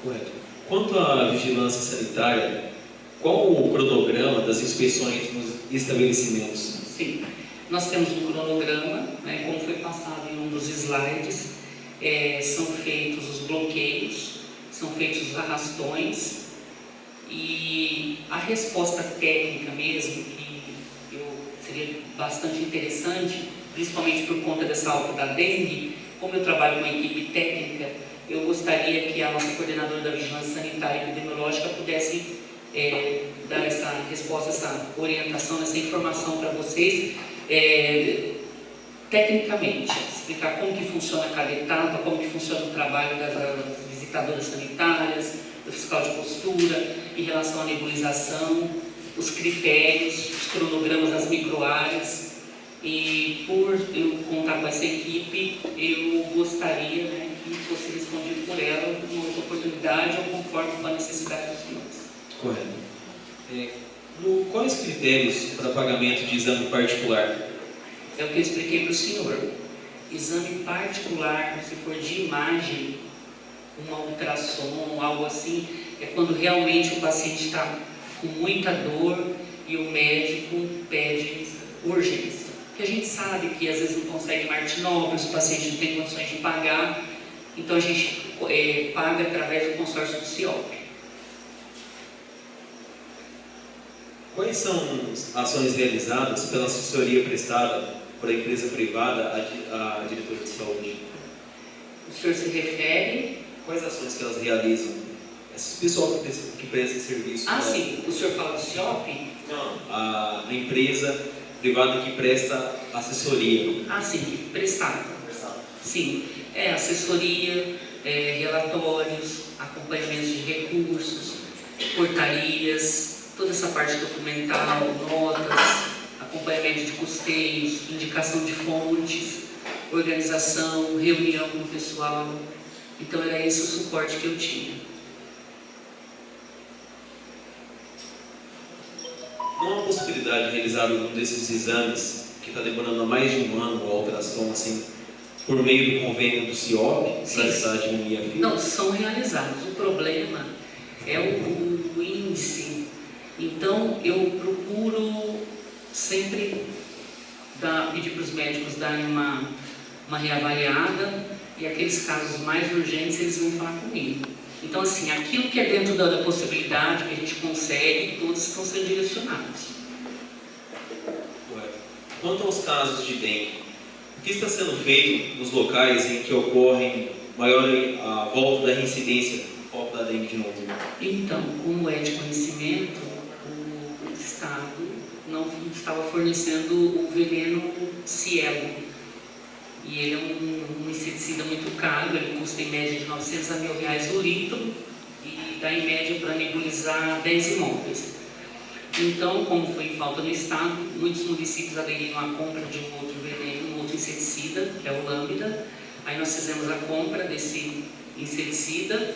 Correto. Quanto à vigilância sanitária, qual o cronograma das inspeções nos estabelecimentos? Sim, nós temos um cronograma, né, como foi passado em um dos slides, são feitos os bloqueios, são feitos os arrastões e a resposta técnica mesmo, que seria bastante interessante, principalmente por conta dessa alta da dengue. Como eu trabalho com uma equipe técnica, eu gostaria que a nossa coordenadora da Vigilância Sanitária e Epidemiológica pudesse dar essa resposta, essa orientação, essa informação para vocês, tecnicamente, explicar como que funciona cada etapa, como que funciona o trabalho das visitadoras sanitárias, do fiscal de postura, em relação à nebulização, os critérios, os cronogramas das microáreas. E por eu contar com essa equipe, eu gostaria, né, que fosse respondido por ela numa outra oportunidade ou conforme com a necessidade dos senhores. Correto. Quais critérios para pagamento de exame particular? É o que eu expliquei para o senhor. Exame particular, se for de imagem, uma ultrassom, algo assim, é quando realmente o paciente está com muita dor e o médico pede urgência. Porque a gente sabe que às vezes não consegue martinópolis, o paciente não tem condições de pagar, então a gente paga através do consórcio do CIOP. Quais são as ações realizadas pela assessoria prestada por a empresa privada à diretora de saúde? O senhor se refere? Quais ações que elas realizam? Esse pessoal que presta serviço. Sim. O senhor fala do CIOP? Não. A empresa privada que presta assessoria. Sim, prestada. Sim. Assessoria, relatórios, acompanhamentos de recursos, portarias, toda essa parte documental, notas, acompanhamento de custeios, indicação de fontes, organização, reunião com o pessoal. Então era esse o suporte que eu tinha. Não há possibilidade de realizar algum desses exames que está demorando há mais de um ano, a alteração, assim, por meio do convênio do CIOP, para ajudar a diminuir a fila? Não, são realizados. O problema é o índice. Então, eu procuro sempre pedir para os médicos darem uma reavaliada, e aqueles casos mais urgentes, eles vão falar comigo. Então, assim, aquilo que é dentro da possibilidade, que a gente consegue, todos estão sendo direcionados. Quanto aos casos de dengue, o que está sendo feito nos locais em que ocorre maior a volta da reincidência do foco da dengue de novo? Então, como é de conhecimento, o Estado não estava fornecendo o veneno Cielo. E ele é um inseticida muito caro, ele custa em média de R$ 900 a R$ 1.000 o litro e dá em média para nebulizar 10 imóveis. Então, como foi em falta no Estado, muitos municípios aderiram à compra de um outro veneno, um outro inseticida, que é o Lambda. Aí nós fizemos a compra desse inseticida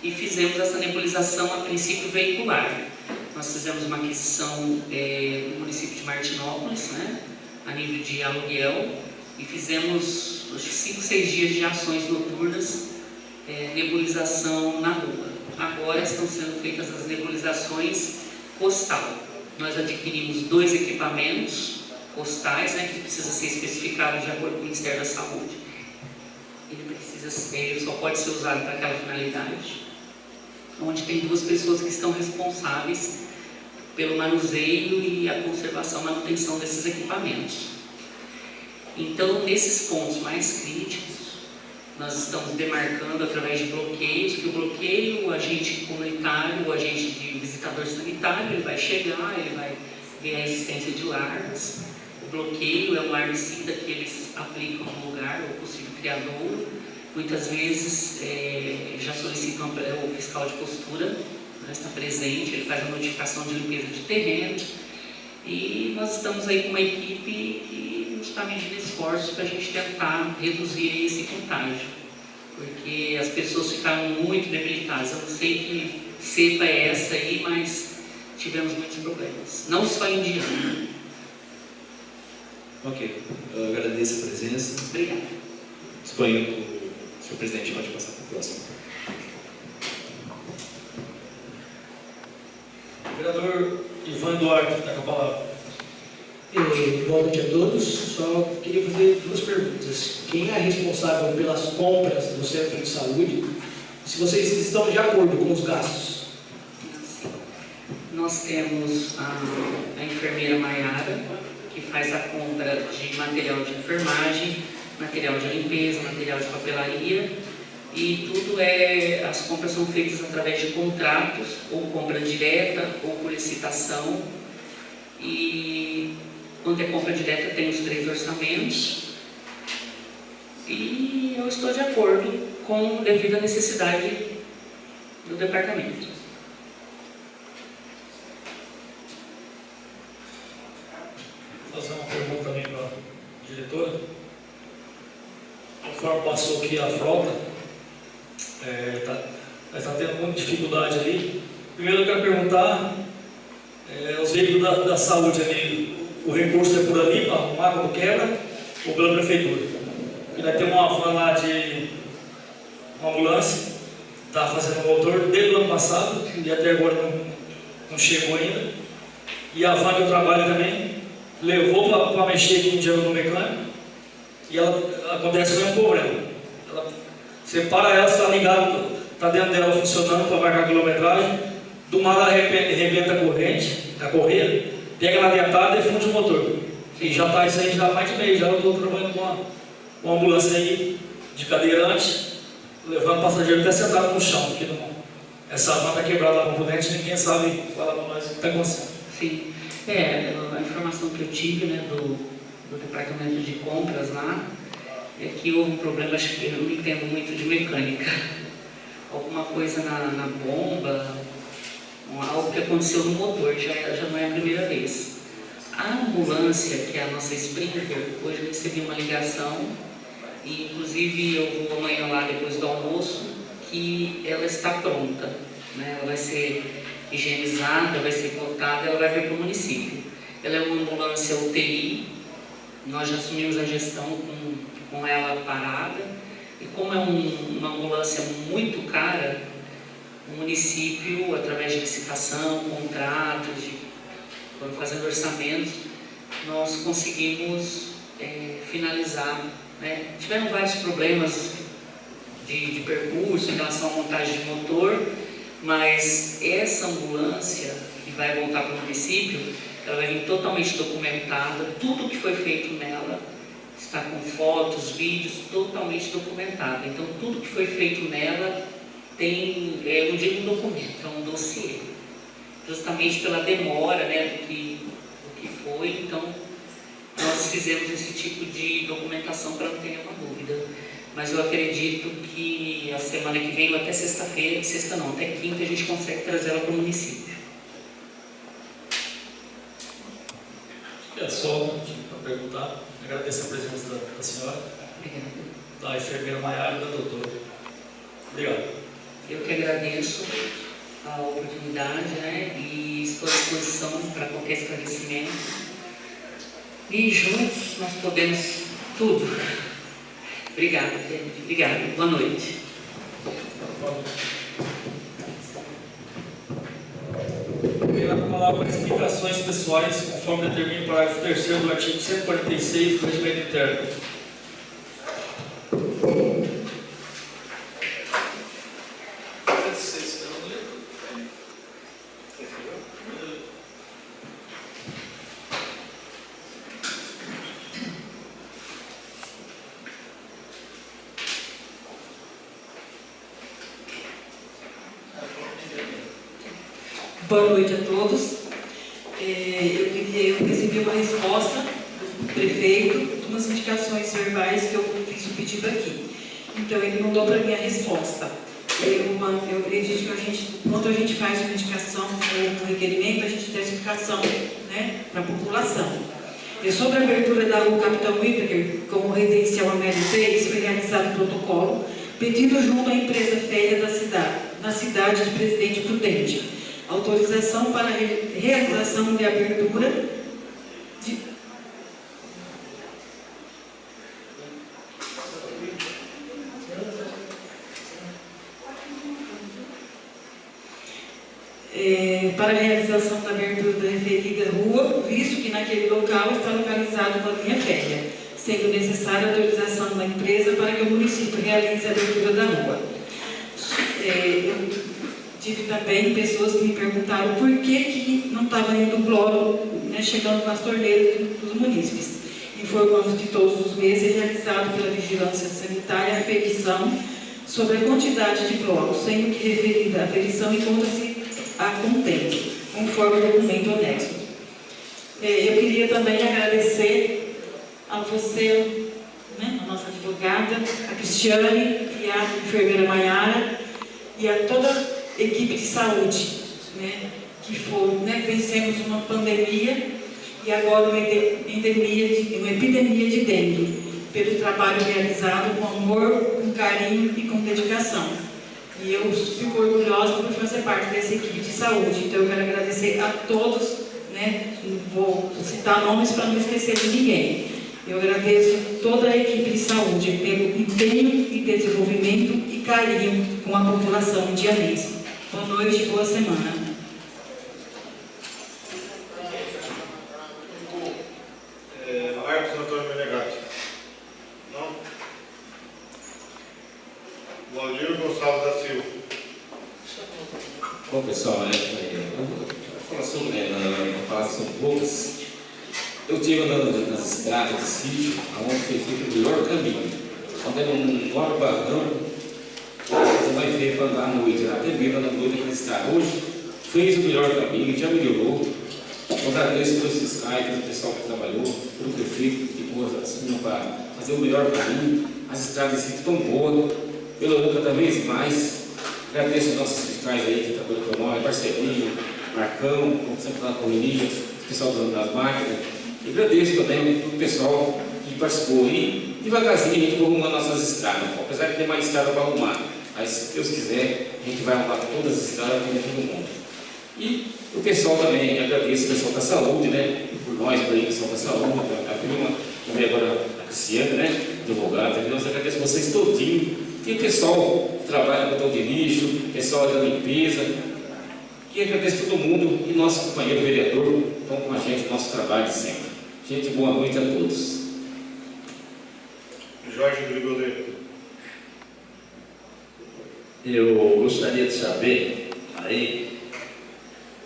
e fizemos essa nebulização a princípio veicular. Nós fizemos uma aquisição no município de Martinópolis, né, a nível de aluguel, e fizemos 5, 6 dias de ações noturnas, nebulização na rua. Agora estão sendo feitas as nebulizações postal. Nós adquirimos 2 equipamentos postais, né, que precisa ser especificado de acordo com o Ministério da Saúde. Ele só pode ser usado para aquela finalidade, onde tem 2 pessoas que estão responsáveis pelo manuseio e a conservação e manutenção desses equipamentos. Então, nesses pontos mais críticos, nós estamos demarcando através de bloqueios, que o bloqueio, o agente comunitário, o agente de visitador sanitário, ele vai chegar, ele vai ver a existência de larvas. O bloqueio é um larvicida que eles aplicam no lugar, o possível criador. Muitas vezes já solicitam o fiscal de postura, né, está presente, ele faz a notificação de limpeza de terreno. E nós estamos aí com uma equipe que está medindo esforços para a gente tentar reduzir esse contágio, porque as pessoas ficaram muito debilitadas. Eu não sei que cepa é essa aí, mas tivemos muitos problemas, não só em Diana. Ok, eu agradeço a presença. Obrigada. Exponho, o senhor presidente pode passar para o próximo. Vereador Ivan Duarte, está com a palavra. Boa noite a todos. Só queria fazer 2 perguntas. Quem é responsável pelas compras do centro de saúde? Se vocês estão de acordo com os gastos? Nós temos a enfermeira Maiara, que faz a compra de material de enfermagem, material de limpeza, material de papelaria, E tudo as compras são feitas através de contratos, ou compra direta, ou por licitação. E quando é compra direta tem os 3 orçamentos. E eu estou de acordo com devido à necessidade do departamento. Vou fazer uma pergunta também para a diretora. Conforme passou aqui a frota, está tendo muita dificuldade ali. Primeiro eu quero perguntar, os veículos da saúde ali, o recurso é por ali para arrumar quando quebra ou pela prefeitura? E nós temos uma van lá de uma ambulância, está fazendo o motor desde o ano passado e até agora não chegou ainda. E a van que eu trabalho também levou para mexer aqui em dinheiro no mecânico e acontece o mesmo problema. Você para ela, está ligado, está dentro dela funcionando para marcar a quilometragem, do nada arrebenta a corrente, a correia, pega na dentada e funde o motor. E já está isso aí já há mais de mês, já eu estou trabalhando com uma ambulância aí de cadeirante, levando passageiro até sentado no chão, porque essa van está quebrada a componente e ninguém sabe falar para nós o que está acontecendo. Sim, a informação que eu tive, né, do departamento de compras lá, é que houve um problema, acho que eu não entendo muito de mecânica, alguma coisa na bomba, algo que aconteceu no motor, já não é a primeira vez. A ambulância, que é a nossa Sprinter, hoje eu recebi uma ligação, e inclusive eu vou amanhã lá depois do almoço, que ela está pronta, né? Ela vai ser higienizada, vai ser botada, ela vai vir para o município. Ela é uma ambulância UTI, nós já assumimos a gestão com ela parada, e como é uma ambulância muito cara, o município, através de licitação, contratos, fazendo orçamentos, nós conseguimos finalizar. Né? Tiveram vários problemas de percurso em relação à montagem de motor, mas essa ambulância que vai voltar para o município, ela vai vir totalmente documentada, tudo que foi feito nela está com fotos, vídeos, totalmente documentado. Então, tudo que foi feito nela tem, não digo um documento, é um dossiê, justamente pela demora, né, do que foi. Então, nós fizemos esse tipo de documentação para não ter nenhuma dúvida. Mas eu acredito que a semana que vem, ou até sexta-feira, até quinta, a gente consegue trazer ela para o município. É só para perguntar, agradeço a presença da senhora, Obrigada. da enfermeira Maiara e da doutora. Obrigado. Eu que agradeço a oportunidade, né, e estou à disposição para qualquer esclarecimento. E juntos nós podemos tudo. Obrigada, gente. Obrigada. Boa noite. Primeira palavra para explicações pessoais, conforme determina o parágrafo 3º do artigo 146 do Regimento Interno. Boa noite a todos. Eu recebi uma resposta do prefeito de umas indicações verbais que eu fiz o pedido aqui. Então, ele mandou para mim a resposta. Eu acredito que quando a gente faz uma indicação ou um requerimento, a gente dá explicação, né, para a população. Sobre a abertura da rua Capitão Whittaker como residencial Amélia 3, foi realizado um protocolo pedido junto à empresa férrea na cidade de Presidente Prudente. Autorização para realização de abertura de... para a realização da abertura da referida rua, visto que naquele local está localizado uma linha férrea, sendo necessária a autorização da empresa para que o município realize a abertura da rua. Eu tive também pessoas que me perguntaram por que não estava indo cloro, né, chegando nas torneiras dos munícipes. Informamos que todos os meses é realizado pela Vigilância Sanitária a aferição sobre a quantidade de blocos, sendo que referida a aferição encontra-se a contento, conforme o documento anexo. Eu queria também agradecer a você, né, a nossa advogada, a Cristiane e a enfermeira Maiara e a toda a equipe de saúde, né, que foram, né, vencemos uma pandemia e agora uma epidemia de dengue, pelo trabalho realizado com amor, com carinho e com dedicação. E eu fico orgulhosa por fazer parte dessa equipe de saúde. Então eu quero agradecer a todos, né? Vou citar nomes para não esquecer de ninguém. Eu agradeço toda a equipe de saúde pelo empenho e desenvolvimento e carinho com a população indianense. Boa noite e boa semana. Marcos Antônio Menegatti. Não? Valdir Gonçalves da Silva. Bom, pessoal, são poucas. Eu estive andando nas estradas de sítio, onde foi feito o melhor caminho. Quando é um maior barrão, você vai ver para andar à noite, até mesmo na noite naquela estrada. Hoje fez o melhor caminho, já melhorou. Eu agradeço pelos fiscais, pelo pessoal que trabalhou, pelo prefeito que assumiu para fazer o melhor caminho. As estradas de sítio estão boas, pelo cada vez mais. Agradeço aos nossos fiscais aí que trabalham com nós, Marcelinho, Marcão, como sempre lá na correria, o pessoal das máquinas. E agradeço também o pessoal que participou. E devagarzinho a gente vai arrumando nossas estradas, apesar de ter mais estrada para arrumar. Mas se Deus quiser, a gente vai arrumar todas as estradas para todo mundo. E o pessoal também, agradeço o pessoal da saúde, né? Por nós, por aí, o pessoal da saúde, a prima, também agora a Cristiane, né? Advogada, nós agradecemos vocês todinho. E o pessoal que trabalha no botão de lixo, o pessoal da limpeza. E agradeço todo mundo e nosso companheiro vereador, estão com a gente no nosso trabalho sempre. Gente, boa noite a todos. Jorge Grigoleiro. Eu gostaria de saber, aí,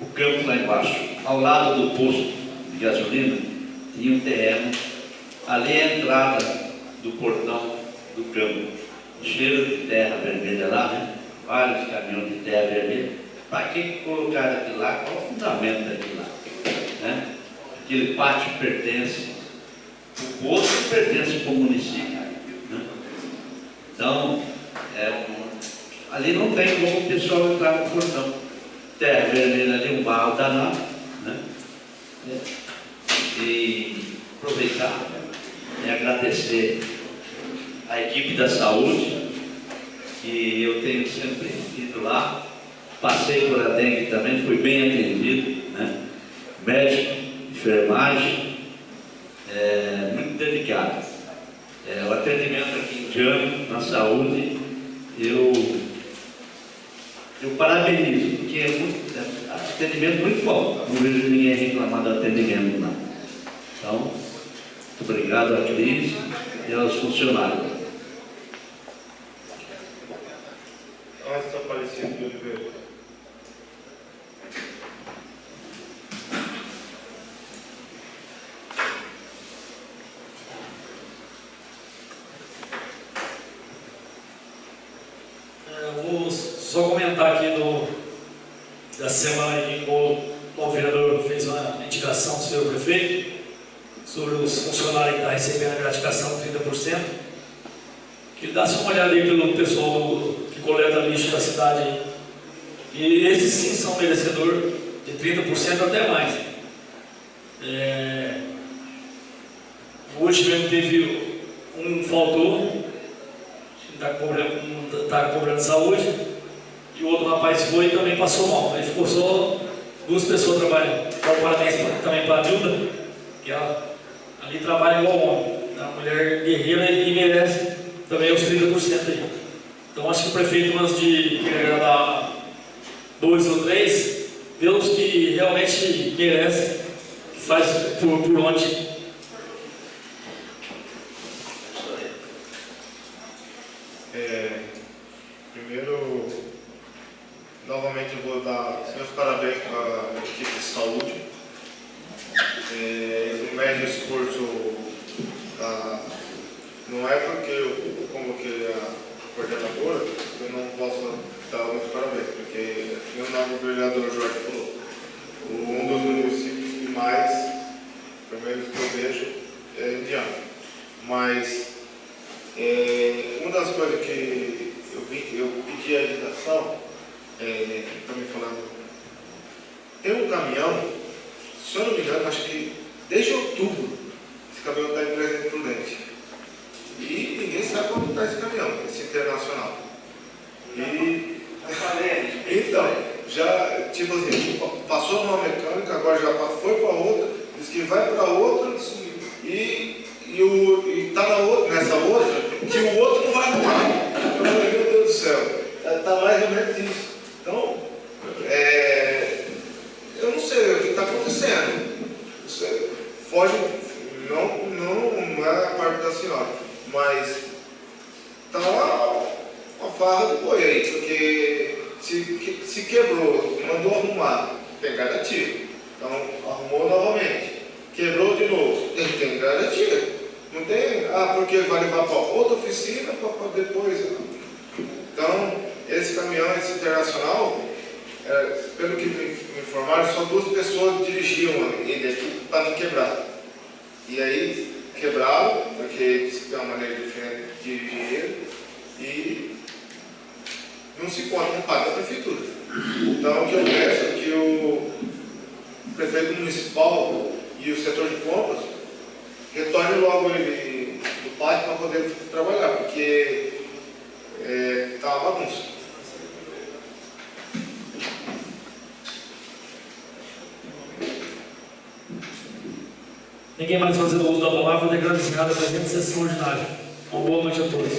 o campo lá embaixo, ao lado do posto de gasolina, tinha um terreno, ali é a entrada do portão do campo, cheiro de terra vermelha lá, né? Vários caminhões de terra vermelha. Para que colocaram aquilo lá? Qual o fundamento daquilo lá? Né? Aquele pátio pertence, o posto pertence para o município. Né? Então, ali não tem como o pessoal entrar no portão. Terra vermelha ali, um barro danado. Né? E aproveitar e agradecer a equipe da saúde, que eu tenho sempre ido lá. Passei por a dengue também, fui bem atendido, né? Médico, enfermagem, muito dedicado. O atendimento aqui em Diano, na saúde, eu parabenizo, porque é atendimento muito bom. Não vejo ninguém reclamar do atendimento lá. Então, muito obrigado a Cris e aos funcionários. Nossa, Aparecido de Oliveira. Vou só comentar aqui da semana em que o vereador fez uma indicação do senhor prefeito sobre os funcionários que estão recebendo a gratificação de 30%. Que ele desse uma olhada aí pelo pessoal que coleta lixo da cidade aí. E esses sim são merecedores de 30% até mais. Hoje mesmo teve faltou, está cobrando saúde, e o outro rapaz foi e também passou mal. Aí ficou só 2 pessoas trabalhando. Então, parabéns também para a Dilda, que ela ali trabalha igual homem. É uma mulher guerreira e merece também os 30% aí. Então acho que o prefeito, antes de querer agradar 2 ou 3, Deus que realmente merece, que faz por onde. Primeiro, novamente eu vou dar meus parabéns para a equipe de saúde. Eles medem o esforço não é porque eu convoquei a coordenadora, eu não posso dar muito parabéns, porque, como o vereador Jorge falou, um dos municípios que mais, pelo menos que eu vejo, é Indiana. Mas, uma das coisas que eu pedi a agitação, também falando, tem um caminhão, se eu não me engano, acho que desde outubro, esse caminhão está em Presidente Prudente. E ninguém sabe quando está esse caminhão, esse internacional. Então, já, tipo assim, passou numa mecânica, agora já foi para outra, diz que vai para outra, e está nessa outra, que o outro não vai arrumar. Eu falei, meu Deus do céu, está mais ou menos isso. Então, eu não sei o que está acontecendo. Você foge, não é a parte da senhora, mas está uma farra do boi aí, porque se quebrou, mandou arrumar, tem garantia. Então, arrumou novamente. Quebrou de novo, tem garantia. Não tem, porque vai levar para outra oficina para depois. Então, esse caminhão, esse internacional, pelo que me informaram, só 2 pessoas dirigiam ele aqui para não quebrar. E aí, quebraram, porque disse que tem uma maneira diferente de dirigir ele, e não se conta, não paga a prefeitura. Então, o que eu peço é que o prefeito municipal e o setor de compras retornem logo ele do pátio para poder trabalhar, porque está uma bagunça. Ninguém mais fazendo uso da palavra, declaro encerrada a presente sessão ordinária. Uma boa noite a todos.